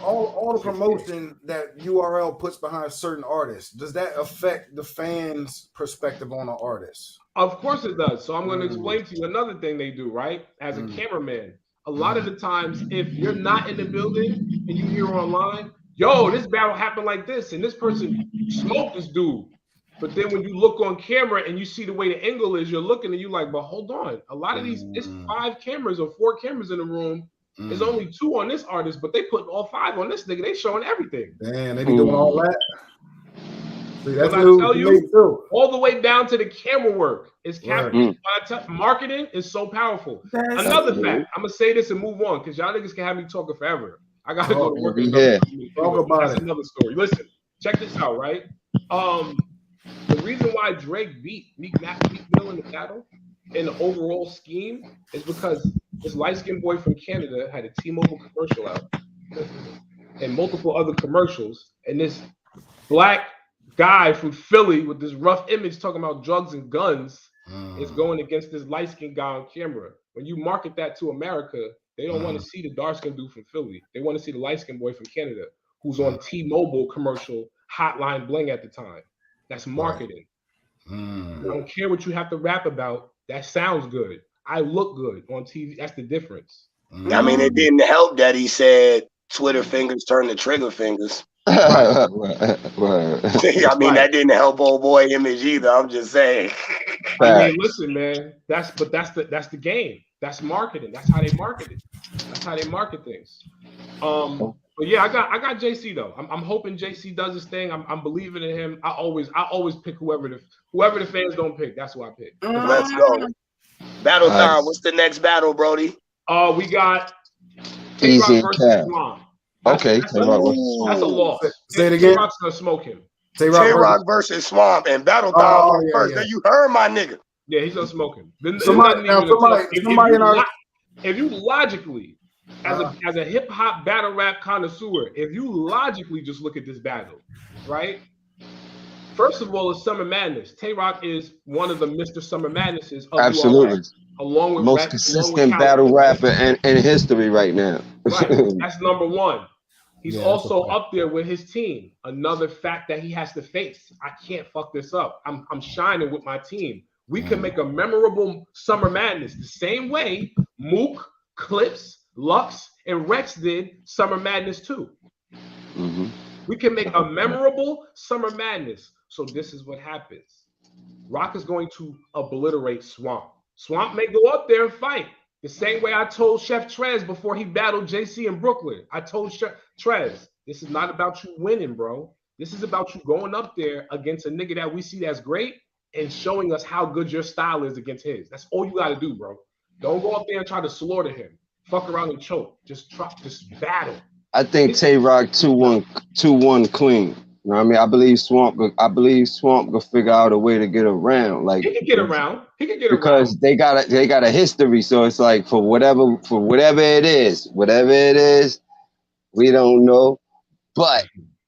All the promotion that URL puts behind certain artists, does that affect the fans' perspective on an artist? Of course it does. So I'm going to explain to you another thing they do, right? As a cameraman, a lot of the times, if you're not in the building and you hear online, yo, this battle happened like this, and this person smoked this dude. But then when you look on camera and you see the way the angle is, you're looking and you're like, but hold on. A lot of these, it's 5 cameras or 4 cameras in the room. There's only 2 on this artist, but they put all 5 on this nigga. They showing everything. Damn, they be doing all that. See, that's I tell you, all the way down to the camera work is capitalism. Marketing is so powerful. Another fact, I'm gonna say this and move on because y'all niggas can have me talking forever. I gotta go to work. Talk about That's another story. Listen, check this out, right? The reason why Drake beat Meek Mill in the battle in the overall scheme is because this light-skinned boy from Canada had a T-Mobile commercial out and multiple other commercials, and this black guy from Philly with this rough image talking about drugs and guns is going against this light-skinned guy on camera. When you market that to America, they don't want to see the dark-skinned dude from Philly. They want to see the light-skinned boy from Canada who's on T-Mobile commercial Hotline Bling at the time. That's marketing. I don't care what you have to rap about. That sounds good. I look good on TV. That's the difference. I mean, it didn't help that he said Twitter fingers turn to trigger fingers. Right. I mean, that didn't help old boy image either. I'm just saying. I mean, listen, man. That's the game. That's marketing. That's how they market it. That's how they market things. But yeah, I got JC though. I'm hoping JC does his thing. I'm believing in him. I always pick whoever the fans don't pick. That's who I pick. Let's go. Battle time. What's the next battle, Brody? We got Easy and versus Islam. Okay, that's a loss. Say it again. Tay-Rock's gonna smoke him. Tay-Rock versus Swamp and battle time first. Now you heard my nigga. Yeah, he's gonna smoke him. If you logically, as a hip hop battle rap connoisseur, if you logically just look at this battle, right? First of all, it's Summer Madness. Tay-Rock is one of the Mr. Summer Madnesses of absolutely. Along with most consistent battle rapper in history right now. Right. That's number one. He's also up there with his team. Another fact that he has to face. I can't fuck this up. I'm shining with my team. We can make a memorable Summer Madness the same way Mook, Clips, Lux, and Rex did Summer Madness too. We can make a memorable Summer Madness. So this is what happens. Rock is going to obliterate Swamp. Swamp may go up there and fight. The same way I told Chef Trez before he battled JC in Brooklyn. I told Chef Trez, this is not about you winning, bro. This is about you going up there against a nigga that we see that's great and showing us how good your style is against his. That's all you got to do, bro. Don't go up there and try to slaughter him. Fuck around and choke. Just battle. I think Tay Rock 2-1 clean. You know what I mean? I believe Swamp will figure out a way to get around. Like he can get around. Because they got a history. So it's like for whatever it is, we don't know. But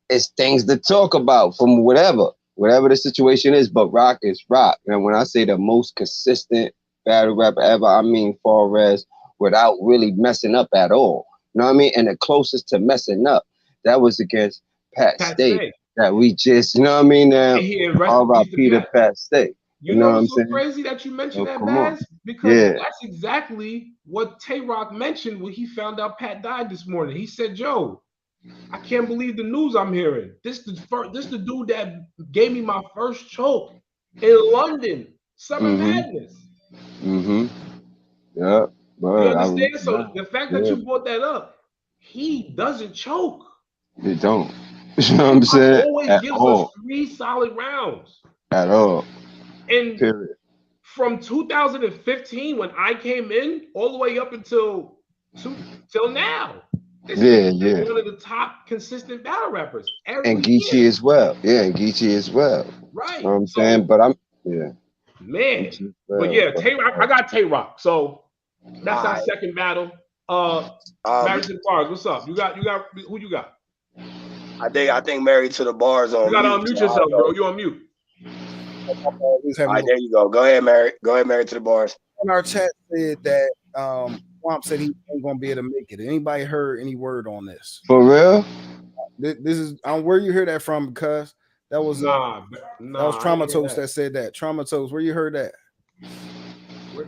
it's things to talk about from whatever the situation is. But Rock is Rock. And when I say the most consistent battle rapper ever, I mean far as without really messing up at all. You know what I mean? And the closest to messing up, that was against Pat Stay. That we just, you know what I mean? Now, R.I.P. to Pat Stay. You know what's so crazy that you mentioned that, Baz? Because that's exactly what Tay Rock mentioned when he found out Pat died this morning. He said, Joe, I can't believe the news I'm hearing. This the dude that gave me my first choke in London, Summer Madness. Yeah. You understand? So the fact that you brought that up, he doesn't choke. He don't. You know what I'm saying? He always gives us 3 solid rounds. At all. And from 2015, when I came in, all the way up until now. This is one of the top consistent battle rappers. And Geechee as well. Yeah, and Geechee as well. Right. You know what I'm saying? But Man. But yeah, Tay Rock, I got Tay Rock. So that's our second battle. Married to the Bars. What's up? You got who you got? I think Married to the Bars on. You gotta unmute yourself, bro. You on mute. All right, there you go. Go ahead, Married to the Bars. In our chat said that Swamp said he ain't gonna be able to make it. Anybody heard any word on this? For real? This is where you hear that from, because that was that was Traumatose that said that. Traumatose, where you heard that?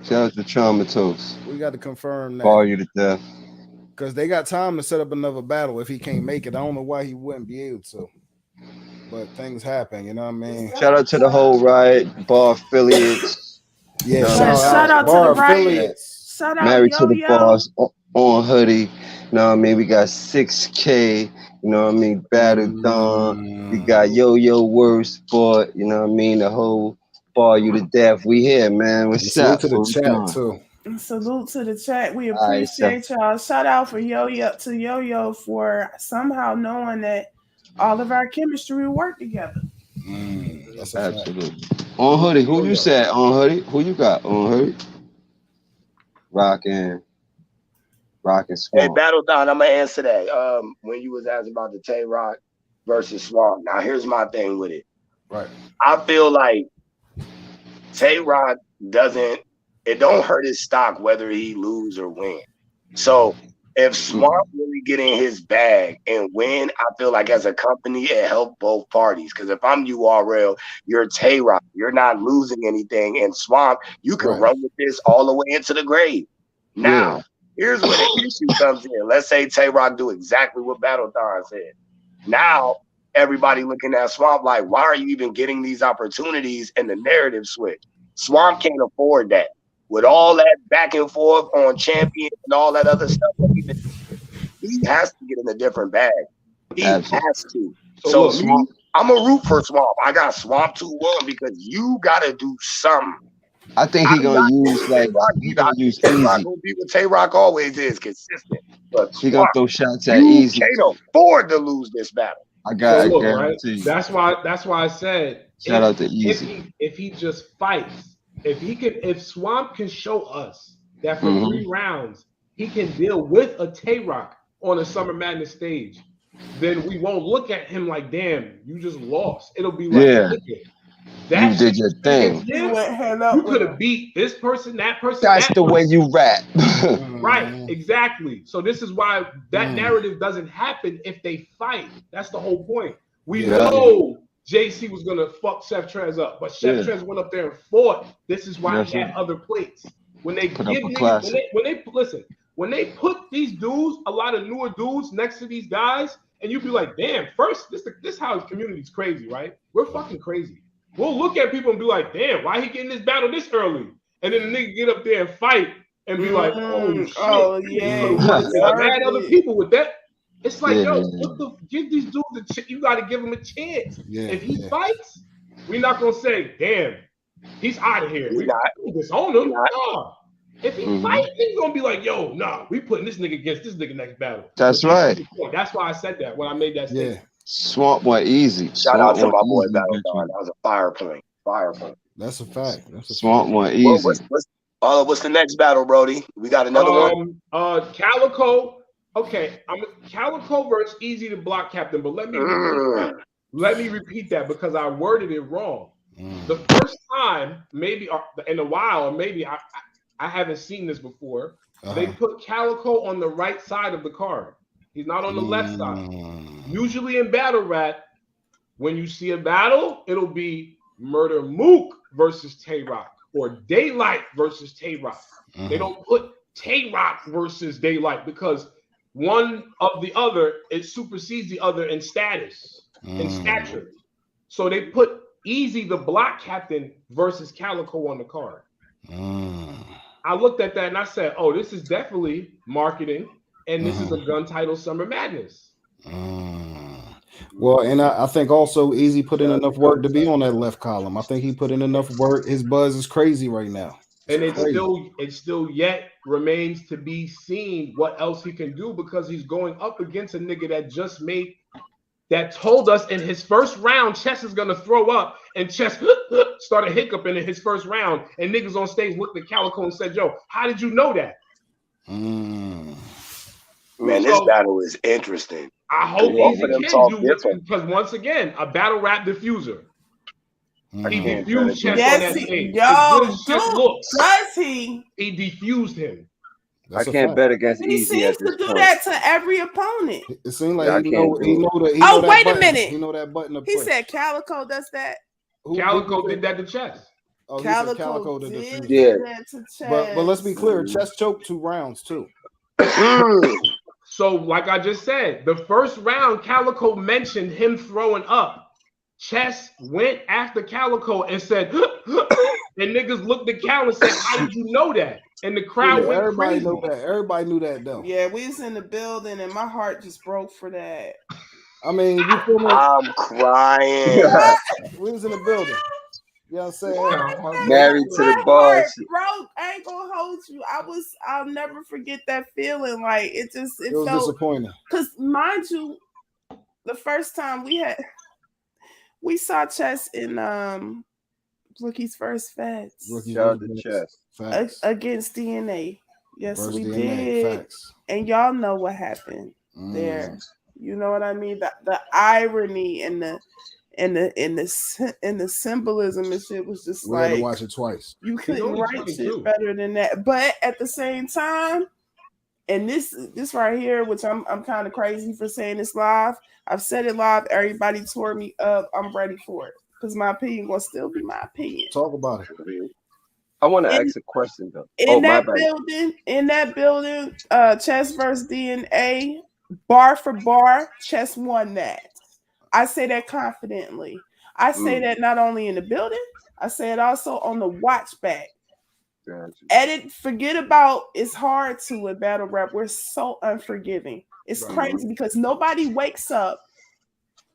Shout out to Traumatose. We got to confirm that. Bar you to death. Because they got time to set up another battle if he can't make it. I don't know why he wouldn't be able to. But things happen, you know what I mean? Shout out to the whole Riot, Bar affiliates. Yeah, shout out to the Riot. Shout out Married to the Boss on Hoodie. You know what I mean? We got 6K. You know what I mean? Battle Dawn. We got Yo Word Sport. You know what I mean? The whole Bar you to death. We here, man. What's up? To the chat too. Salute to the chat. We appreciate y'all. Shout out for Yo for somehow knowing that all of our chemistry will work together. That's absolutely. On Hoodie, who you said? On Hoodie, who you got? On Hoodie, Rockin' Swamp. Hey, Battle Don, I'm gonna answer that. When you was asking about the Tay Rock versus Swamp. Now here's my thing with it. Right. I feel like Tay Rock it don't hurt his stock whether he lose or win. So if Swamp really get in his bag and win, I feel like as a company, it helped both parties. Because if I'm URL, you're Tay Rock, you're not losing anything. And Swamp, you can run with this all the way into the grave. Now, here's where the issue comes in. Let's say Tay Rock do exactly what Battle Don said. Now, everybody looking at Swamp like, why are you even getting these opportunities? And the narrative switch. Swamp can't afford that. With all that back and forth on Champion and all that other stuff, he has to get in a different bag. He has to. So I'm a root for Swamp. I got Swamp 2-1 because you got to do something. I think he's gonna use easy. Gonna be what Tay Rock always is, consistent. But he gonna throw shots at easy. You can't afford to lose this battle. I got it. Right? That's why I said shout out to easy. If he just fights. If Swamp can show us that for 3 rounds he can deal with a Tay Rock on a Summer Madness stage, then we won't look at him like, damn, you just lost. It'll be like, you did your thing. You could have beat this person, that person. That's the way you rap. Right, exactly. So this is why that narrative doesn't happen if they fight. That's the whole point. We know JC was gonna fuck Chef Trez up, but Chef Trez went up there and fought. This is why he had other plates. When they give niggas, when they listen, when they put these dudes, a lot of newer dudes next to these guys, and you be like, damn, first, this how his community's crazy, right? We're fucking crazy. We'll look at people and be like, damn, why he getting this battle this early? And then the nigga get up there and fight and be like, oh shit. Oh yeah. Mad other people with that. It's like, yo, give these dudes a chance. You got to give him a chance. If he fights, we're not gonna say, damn, he's out of here. We disown him. Nah. If he fights, he's gonna be like, yo, nah, we putting this nigga against this nigga next battle. That's right. That's why I said that when I made that statement. Swamp went easy. Shout out to my boy Battle Dog. That was a fire point. Fire point. That's a fact. Swamp went easy. What's the next battle, Brody? We got another one. Calico. Okay, Calico versus Easy the Block Captain, but let me repeat that because I worded it wrong. The first time, maybe in a while, or maybe I haven't seen this before. They put Calico on the right side of the card. He's not on the left side. Usually in battle rap, when you see a battle, it'll be Murder Mook versus Tay-Rock or Daylight versus Tay-Rock. They don't put Tay-Rock versus Daylight because one of the other, it supersedes the other in status, in stature. So they put Easy the Block Captain versus Calico on the card. I looked at that and I said, oh, this is definitely marketing, and this is a gun title Summer Madness. Well, and I think also Easy put in enough work to be on that left column. I think he put in enough work. His buzz is crazy right now. And it still yet remains to be seen what else he can do because he's going up against a nigga that told us in his first round Chess is gonna throw up, and Chess started hiccuping in his first round, and niggas on stage looked at Calico and said, yo, how did you know that? Man, this battle is interesting. I hope Easy can do it because once again, a battle rap diffuser. He diffused Chess on that stage. Does he? He diffused him. I can't bet against Easy at this point. He seems to do point. that to every opponent. It seems like he know that wait a minute. He know that button. He said Calico does that. Calico did that to Chess. Oh, Calico did that to Chess. But let's be clear, Chess choked 2 rounds too. So, like I just said, the first round, Calico mentioned him throwing up. Chess went after Calico and said, and niggas looked at Cal and said, how did you know that? And the crowd went everybody crazy. Knew that. Everybody knew that though. Yeah, we was in the building and my heart just broke for that. I mean, you feel me? I'm crying. We was in the building. You know what I'm saying? Married to the boss. Broke. I ain't gonna hold you. I'll never forget that feeling. Like it was felt disappointing. Cause mind you, the first time we saw Chess in Rookie's first Feds. Shout out to Chess. Against DNA. Yes, First we DNA, did. facts. And y'all know what happened there. You know what I mean? The irony and the symbolism and shit was just we like had to watch it twice. You couldn't write shit better than that. But at the same time, and this right here, which I'm kind of crazy for saying this live. I've said it live. Everybody tore me up. I'm ready for it because my opinion will still be my opinion. Talk about it. I want to ask a question though. In that building, Chess versus DNA, bar for bar, Chess won that. I say that confidently. I say that not only in the building, I say it also on the watch back. Edit, forget about it's hard to in battle rap. We're so unforgiving. It's crazy because nobody wakes up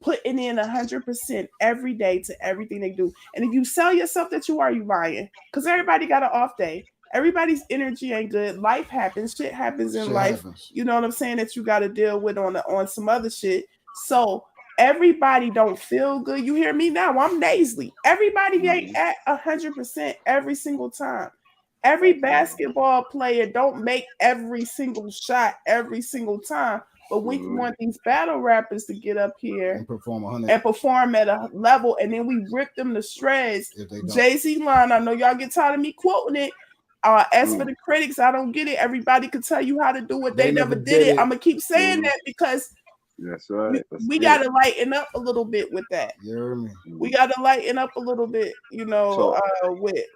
putting in 100% every day to everything they do. And if you sell yourself that you lying. Because everybody got an off day. Everybody's energy ain't good. Life happens. Shit happens in life. You know what I'm saying? That you got to deal with on some other shit. So everybody don't feel good. You hear me now? I'm nasally. Everybody ain't at 100% every single time. Every basketball player don't make every single shot every single time. But we want these battle rappers to get up here and perform at a level, and then we rip them to shreds. Jay-Z line, I know y'all get tired of me quoting it. As for the critics, I don't get it. Everybody could tell you how to do it. They never did it. I'm gonna keep saying that because that's right. We gotta lighten up a little bit with that. You hear me? We gotta lighten up a little bit,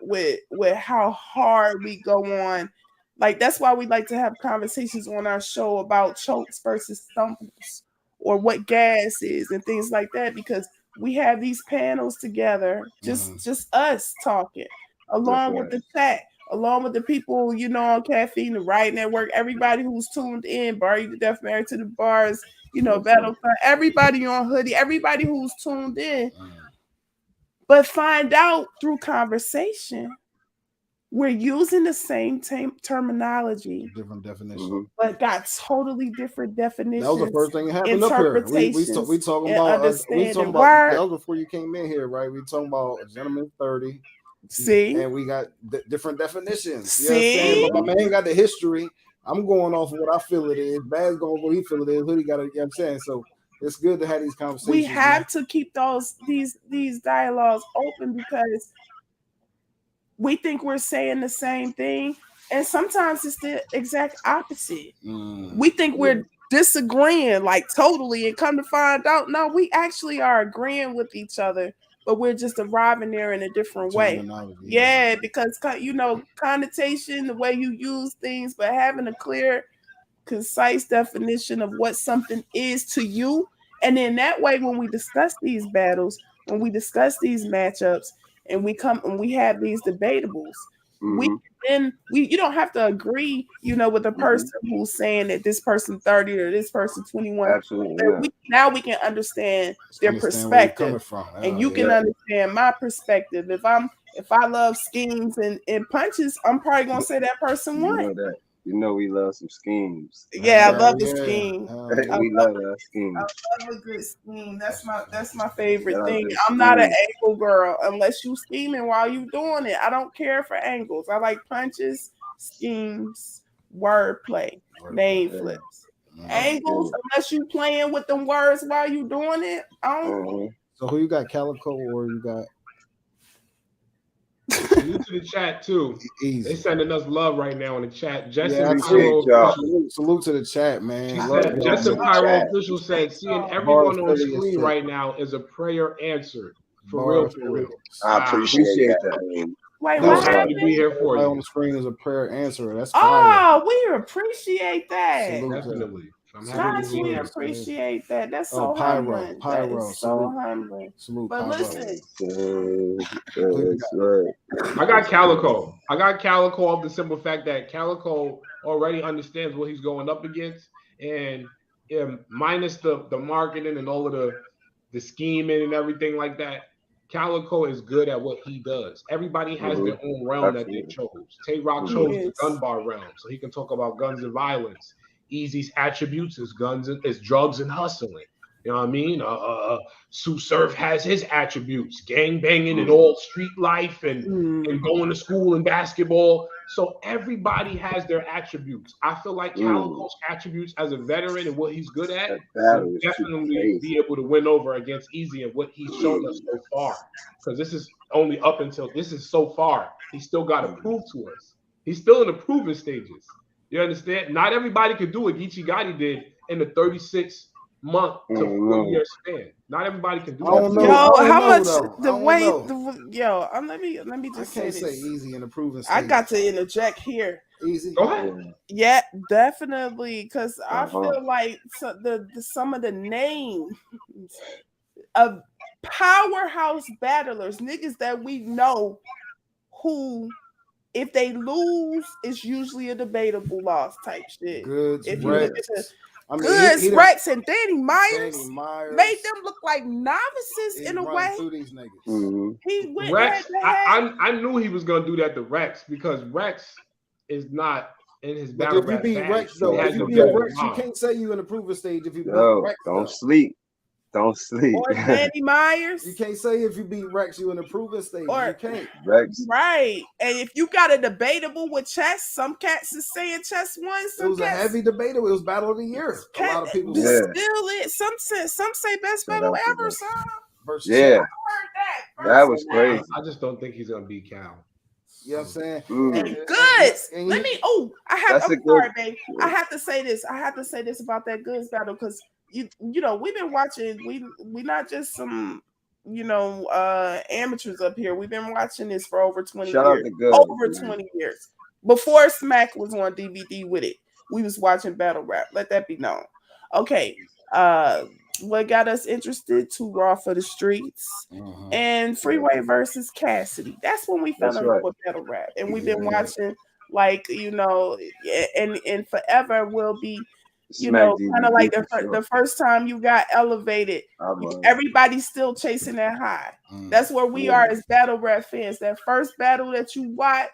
with how hard we go on Like that's why we like to have conversations on our show about chokes versus stumbles, or what gas is and things like that, because we have these panels together, just us talking, along with the chat, along with the people, on Caffeine, the Riot Network, everybody who's tuned in, Bar You to Death, Married to the Bars, Battlefront, everybody on Hoodie, everybody who's tuned in. But find out through conversation, we're using the same terminology, different definitions, but got totally different definitions. That was the first thing that happened up here. We talking about that was before you came in here, right? We talking about a gentleman 30. See, and we got different definitions. See, but my man got the history. I'm going off of what I feel it is. Bad's going what he feel it is. Hoodie got it. You know what I'm saying? So it's good to have these conversations. We have to keep these dialogues open, because we think we're saying the same thing, and sometimes it's the exact opposite. We think we're disagreeing like totally, and come to find out, no, we actually are agreeing with each other, but we're just arriving there in a different way. Yeah, because connotation, the way you use things, but having a clear, concise definition of what something is to you, and then that way, when we discuss these battles, when we discuss these matchups, and we have these debatables, you don't have to agree, with a person who's saying that this person 30 or this person 21. Absolutely. Now we can understand their perspective, and you can understand my perspective. If I love schemes and punches, I'm probably gonna say that person won. We love some schemes. Yeah, I love the scheme. We love that scheme. I love a good scheme. That's my favorite thing. I'm not an angle girl unless you scheming while you doing it. I don't care for angles. I like punches, schemes, wordplay, name flips. Angles, unless you playing with them words while you doing it. So who you got, Calico, or you got? You to the chat too. Easy. They sending us love right now in the chat. Justin salute to the chat, man. Justin Pyro official said, seeing everyone on screen right now is a prayer answered. For real. I appreciate that. Wait, what happened? To be here for you. On the screen is a prayer answer. That's fire. We appreciate that. Definitely. Gosh, we appreciate that. That's so humbling. Pyro. So humbling. But listen, I got Calico. Off the simple fact that Calico already understands what he's going up against, and minus the marketing and all of the scheming and everything like that, Calico is good at what he does. Everybody has their own realm that they chose. Tay Rock chose the gun bar realm, so he can talk about guns and violence. Easy's attributes is drugs and hustling. You know what I mean? Sue Surf has his attributes, gang banging and all street life and going to school and basketball. So everybody has their attributes. I feel like Calico's attributes as a veteran and what he's good at will definitely be able to win over against Easy and what he's shown us so far. Because this is only up until this is so far. He's still got to prove to us. He's still in the proving stages. You understand? Not everybody could do what Geechee Gotti did in the 36-month to 4-year span. Not everybody can do that. Let me just say Easy in the proving stage. I got to interject here. Easy. Go ahead. Yeah, definitely, because I feel like some of the names of powerhouse battlers, niggas that we know who, if they lose, it's usually a debatable loss type shit. Goods, Rex, and Danny Myers made them look like novices in a way. These niggas. He went Rex. I knew he was gonna do that to Rex because Rex is not in his battle. If you beat Rex, though, you can't say you in the proving stage if you beat Rex. Don't sleep. Don't sleep. Or Danny Myers. You can't say if you beat Rex, you in the proving stage. Or, you can't. Rex. Right. And if you got a debatable with chess, some cats is saying chess won. It was a heavy debatable. It was battle of the year. A lot of people still it. Some say best battle ever. So yeah. That was crazy. I just don't think he's gonna beat Cal. You know what I'm saying? Goods. I have to say this. I have to say this about that Goods battle because you know, we've been watching. We not just some, amateurs up here. We've been watching this for over 20 years. 20 years. before Smack was on DVD with it. We was watching battle rap. Let that be known. Okay. What got us interested to Raw for the Streets and Freeway versus Cassidy. That's when we fell in love with battle rap. And we've been watching, like, you know, and forever will be, you know, kind of like the first time you got elevated. Everybody's still chasing that high. That's where we are as battle rap fans. That first battle that you watched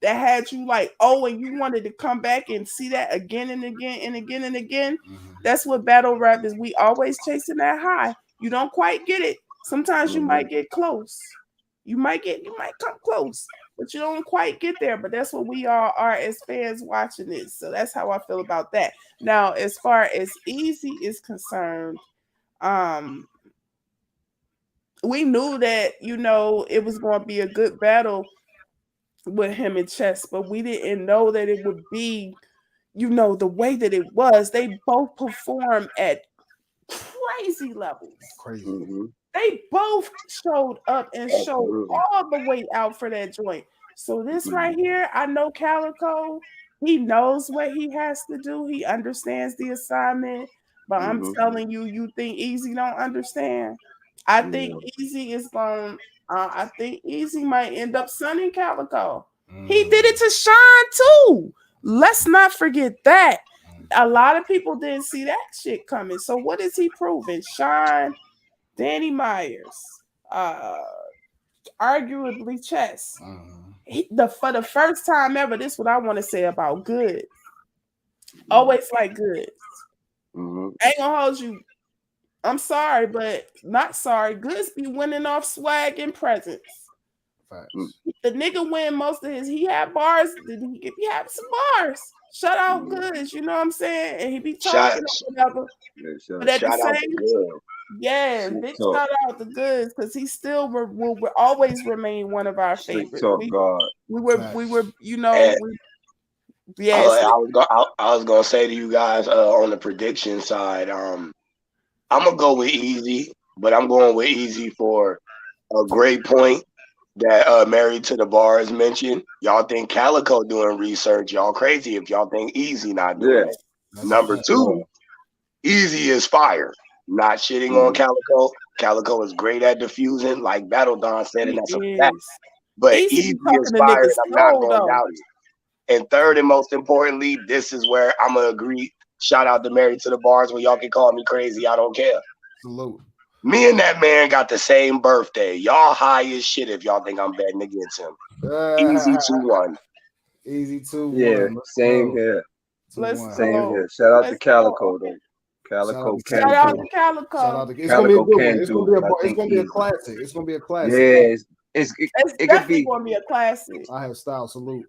that had you like, oh, and you wanted to come back and see that again and again and again and again. That's what battle rap is. We always chasing that high. You don't quite get it. Sometimes you might get close. You might come close, but you don't quite get there. But that's what we all are as fans watching this. So that's how I feel about that. Now, as far as Easy is concerned, we knew that, you know, it was going to be a good battle with him and Chess, but we didn't know that it would be, you know, the way that it was. They both performed at crazy levels. They both showed up and showed all the way out for that joint. So this right here, I know Calico, he knows what he has to do. He understands the assignment, but I'm telling you, you think Easy don't understand? I think Easy is going. I think Easy might end up sunning Calico. He did it to Sean too. Let's not forget that. A lot of people didn't see that shit coming. So what is he proving? Sean, Danny Myers, arguably Chess. For the first time ever, this is what I want to say about Goods. Always like Goods. Ain't gonna hold you. I'm sorry, but not sorry. Goods be winning off swag and presence. The nigga win most of his. He had bars. He had some bars. Shout out Goods, you know what I'm saying? And he be talking whatever. But at the same, big shout out to Goods because he still will always remain one of our favorites. We were, you know. I was gonna say to you guys on the prediction side, I'm gonna go with Easy, but I'm going with Easy for a great point that Married to the Bars mentioned. Y'all think Calico doing research? Y'all crazy if y'all think Easy not doing it. Number two, Easy is fire. Not shitting on Calico. Calico is great at diffusing, like Battle Don said, and that's a fact. But Easy is fire, and I'm not gonna doubt it. And third and most importantly, this is where I'm gonna agree. Shout out to Married to the Bars, where y'all can call me crazy. I don't care. Salute. Me and that man got the same birthday. Y'all high as shit if y'all think I'm betting against him. Easy 2-1. Easy 2-1. Yeah, same here. Same here. Shout out to Calico though. Calico can do. Shout out to Calico. It's gonna be a good one. It's gonna be a classic. It's gonna be a classic. Yeah, it's it definitely could be gonna be a classic. I have style. Salute.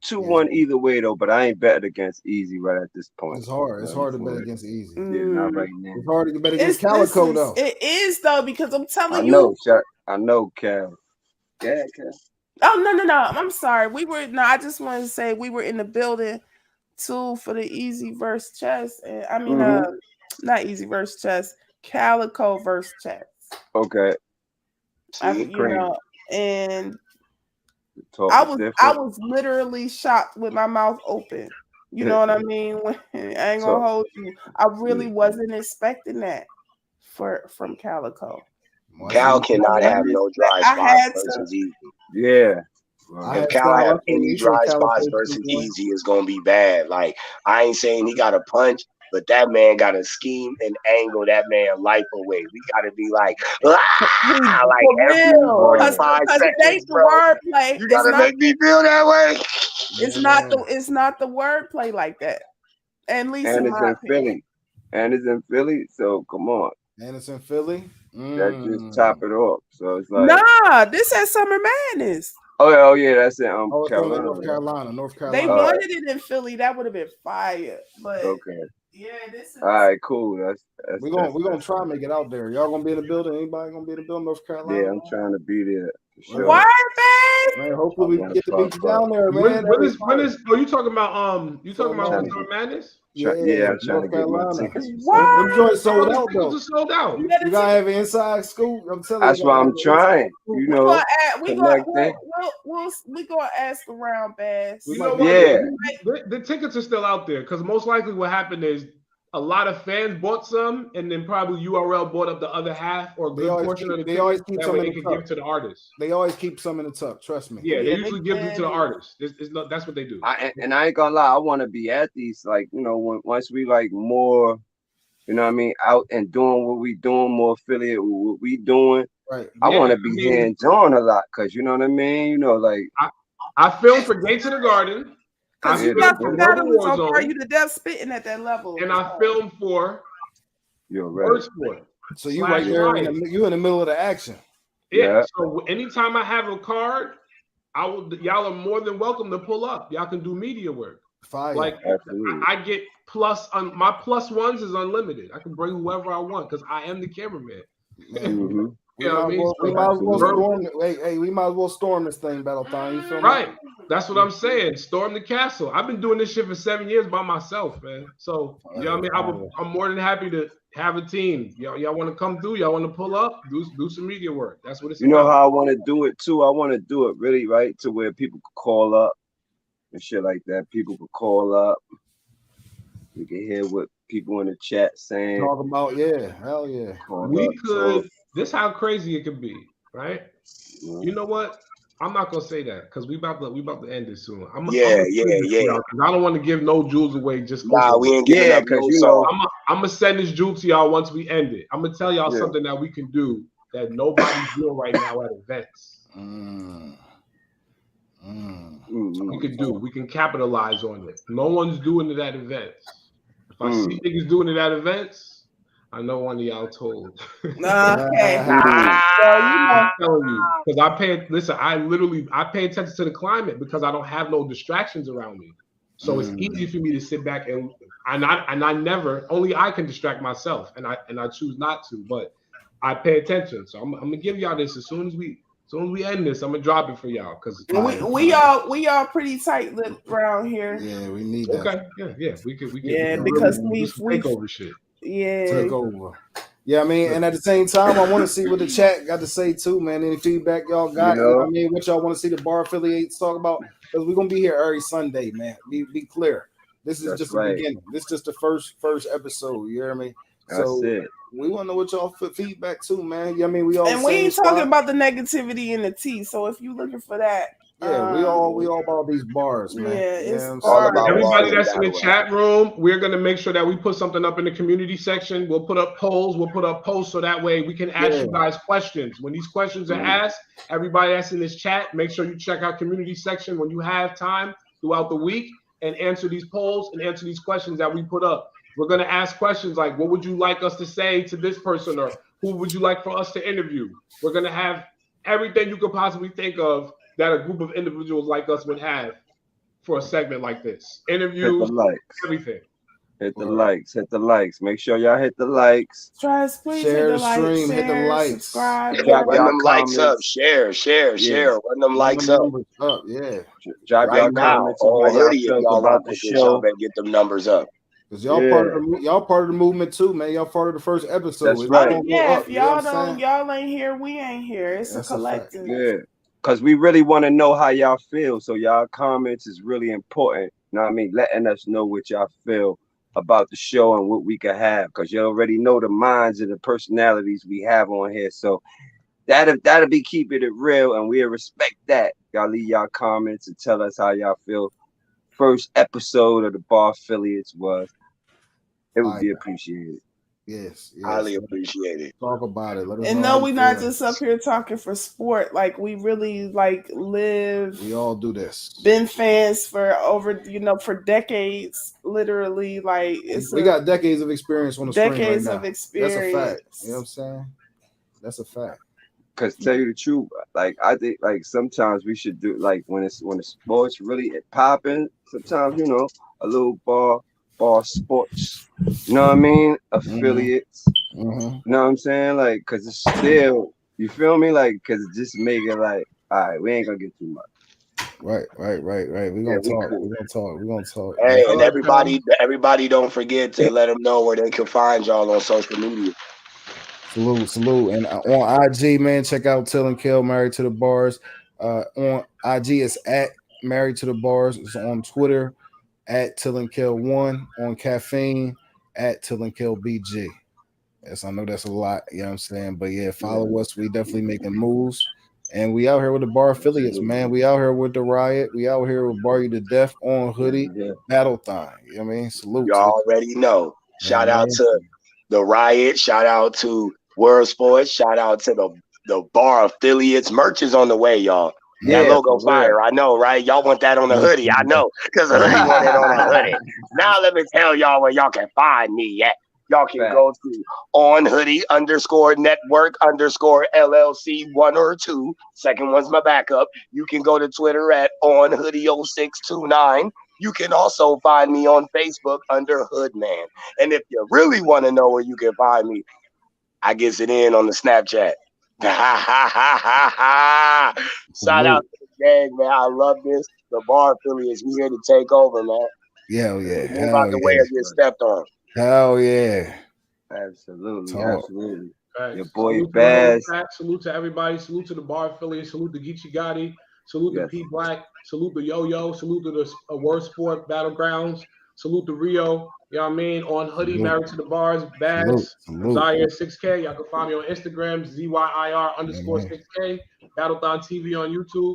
2-1 either way though, but I ain't betting against Easy right at this point. It's hard. It's hard to bet against Easy. Yeah, not right now. It's hard to bet against Calico though. It is though, because I'm telling you. I know, Cal. Yeah, Cal. Oh no! I'm sorry. I just wanted to say we were in the building too for the Easy versus Chess, and I mean, not Easy versus Chess, Calico versus Chess. Okay. You know, and I was literally shocked with my mouth open. You know what I mean? I ain't gonna hold you. I really wasn't expecting that from Calico. Cal cannot have no dry spots versus Easy. Yeah. If Cal have any dry spots versus Easy, it's gonna be bad. Like, I ain't saying he got a punch, but that man got to scheme and angle that man life away. We got to be like every 45 seconds, bro. You got to make me feel that way. It's not the wordplay like that. At least and in my opinion. And it's in Philly, so come on. And it's in Philly. That just top it off. So it's like, nah, this has Summer Madness. Oh yeah, that's in Carolina. North Carolina. They wanted it in Philly. That would have been fire. But okay. Yeah, this is all right. Cool. We're gonna try and make it out there. Y'all gonna be in the building? Anybody gonna be in the building? North Carolina? Yeah, I'm trying to be there. Sure. Why, man? Hopefully we can get the beach down there, man. When is? Oh, you talking about Summer Madness? Yeah, I'm trying to get my tickets. Them joints sold out though. Sold out. You gotta have an inside scoop. I'm telling you. That's why I'm trying. You know, we gonna ask around, Bass. You know what? The tickets are still out there because most likely what happened is a lot of fans bought some, and then probably URL bought up the other half or a good portion of the tickets. They always keep that some way in they the can tuck. give to the artists. They always keep some in the tuck. Trust me. Yeah, they usually give them to the artists. That's what they do. And I ain't gonna lie, I want to be at these, like, you know, once we like more, you know what I mean, out and doing what we doing, more affiliate with what we doing. Right. I want to be hands-on a lot, cause you know what I mean. You know, like I filmed for Gates of the Garden. Because you got some battles on Are You the Deaf spitting at that level. And I filmed for Word Sport. So you right there, you in the middle of the action. Yeah. So anytime I have a card, y'all are more than welcome to pull up. Y'all can do media work. Fire. Like I get my plus ones is unlimited. I can bring whoever I want because I am the cameraman. Mm-hmm. We might as well storm this thing, Battle Time. You feel me? Right. That's what I'm saying. Storm the castle. I've been doing this shit for 7 years by myself, man. So you know what I mean? I'm more than happy to have a team. Y'all want to come through? Y'all want to pull up? Do some media work. That's what it's about. You know how I want to do it too? I want to do it really right to where people could call up and shit like that. People could call up. We can hear what people in the chat saying. Talk about, hell yeah. We could. This how crazy it could be, right? You know what? I'm not gonna say that because we about to end this soon. I don't want to give no jewels away. Just we ain't giving up because you know. I'm gonna send this jewel to y'all once we end it. I'm gonna tell y'all something that we can do that nobody's doing right now at events. We can capitalize on it. No one's doing it at events. If I see niggas doing it at events, I know one of y'all told. Okay. I'm telling you, because I pay attention to the climate because I don't have no distractions around me. So it's easy for me to sit back and I never, only I can distract myself, and I choose not to, but I pay attention. So I'm gonna give y'all this as soon as we end this. I'm gonna drop it for y'all because we all pretty tight lipped around here. Yeah, we need that. Okay, we could because we take over shit. Took over. Yeah, I mean, and at the same time, I want to see what the chat got to say too, man. Any feedback y'all got? You know? I mean, what y'all want to see the bar affiliates talk about? Because we're gonna be here every Sunday, man. Be clear. This is just the beginning. This is just the first episode. You hear me? So we want to know what y'all feedback too, man. Yeah, I mean, we ain't talking about the negativity and the tea. So if you looking for that. Yeah, we all about these bars, man. Yeah, it's all about everybody that's in the chat room. We're gonna make sure that we put something up in the community section. We'll put up polls. We'll put up posts so that way we can ask you guys questions. When these questions are asked, everybody that's in this chat, make sure you check our community section when you have time throughout the week and answer these polls and answer these questions that we put up. We're gonna ask questions like, "What would you like us to say to this person?" or "Who would you like for us to interview?" We're gonna have everything you could possibly think of that a group of individuals like us would have for a segment like this. Interviews, everything. Hit the likes. Make sure y'all hit the likes. Share the stream, hit the likes. Subscribe. Run them likes up. Share. Run them likes up. Yeah. Drop y'all comments on y'all about the show and get them numbers up. Because y'all part of the movement too, man. Y'all part of the first episode. That's right. If y'all ain't here, we ain't here. It's a collective. Yeah. Because we really want to know how y'all feel. So y'all comments is really important. You know what I mean? Letting us know what y'all feel about the show and what we can have. Because you already know the minds and the personalities we have on here. So that'll be keeping it real. And we'll respect that. Y'all leave y'all comments and tell us how y'all feel. First episode of the Bar Affiliates was. It would be appreciated. Yes. Highly appreciated. Talk about it. And no, we're not just up here talking for sport. Like we really live. We all do this. Been fans for over, for decades. Literally, we got decades of experience on the screen right now. Decades of experience. That's a fact. You know what I'm saying? That's a fact. Because tell you the truth, I think sometimes we should do when the sports really popping. Sometimes a little bar sports, you know what I mean? Affiliates, you know what I'm saying? Cause it's still, you feel me? Cause it just make it all right, we ain't gonna get too much. Right. We're gonna talk. We're gonna talk. Hey, and everybody don't forget to let them know where they can find y'all on social media. Salute. And on IG, man, check out Till and Kill Married to the Bars. On IG, it's at Married to the Bars. It's on Twitter at Till and Kill 1. On Caffeine at Till and Kill BG. Yes, I know that's a lot, you know what I'm saying? But yeah, follow us. We definitely making moves. And we out here with the bar affiliates, man. We out here with the Riot. We out here with Bar You to Death on Hoodie, Battlethon. You know what I mean? Salute. Y'all already know. Shout out to the Riot. Shout out to World Sports. Shout out to the bar affiliates. Merch is on the way, y'all. That logo fire. I know, right? Y'all want that on the hoodie. I know. Because the hoodie want it on the hoodie. Now let me tell y'all where y'all can find me at. Y'all can go to onhoodie_network_LLC 1 or 2. Second one's my backup. You can go to Twitter at onhoodie0629. You can also find me on Facebook under Hoodman. And if you really want to know where you can find me, I gets it in on the Snapchat. Shout out to the gang, man. I love this. The bar affiliates, we here to take over, man. Yeah. We're about the way to get stepped on. Hell yeah. Absolutely. Right. Your boy salute Baz. Salute to everybody. Salute to the bar affiliate. Salute to Geechee Gotti. Salute to P Black. Salute to Yo-Yo. Salute to the Word Sport Battlegrounds. Salute to Rio. You know what I mean? On Hoodie, Married to the Bars. Baz. Zaire 6K. Y'all can find me on Instagram. ZYIR_6K. Battlethon TV on YouTube.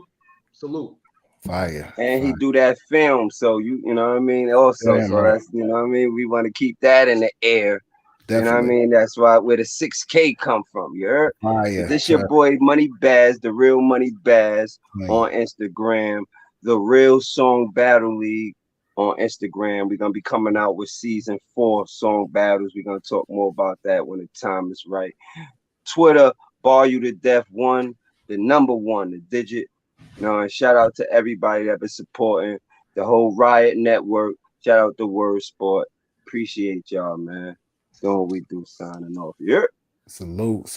Salute. Fire. And he do that film, so you know what I mean. Also, so that's you know what I mean. We want to keep that in the air. Definitely. You know what I mean. That's why where the 6K come from. You heard? Fire. This your boy Money Baz, the real Money Baz on Instagram. The Real Song Battle League on Instagram. We're gonna be coming out with season 4 song battles. We're gonna talk more about that when the time is right. Twitter, Bar You to Death 1, the number 1, the digit. You know, and shout out to everybody that been supporting the whole Riot network. Shout out to Word Sport. Appreciate y'all, man. Doing what we do, signing off. Yeah. Salute.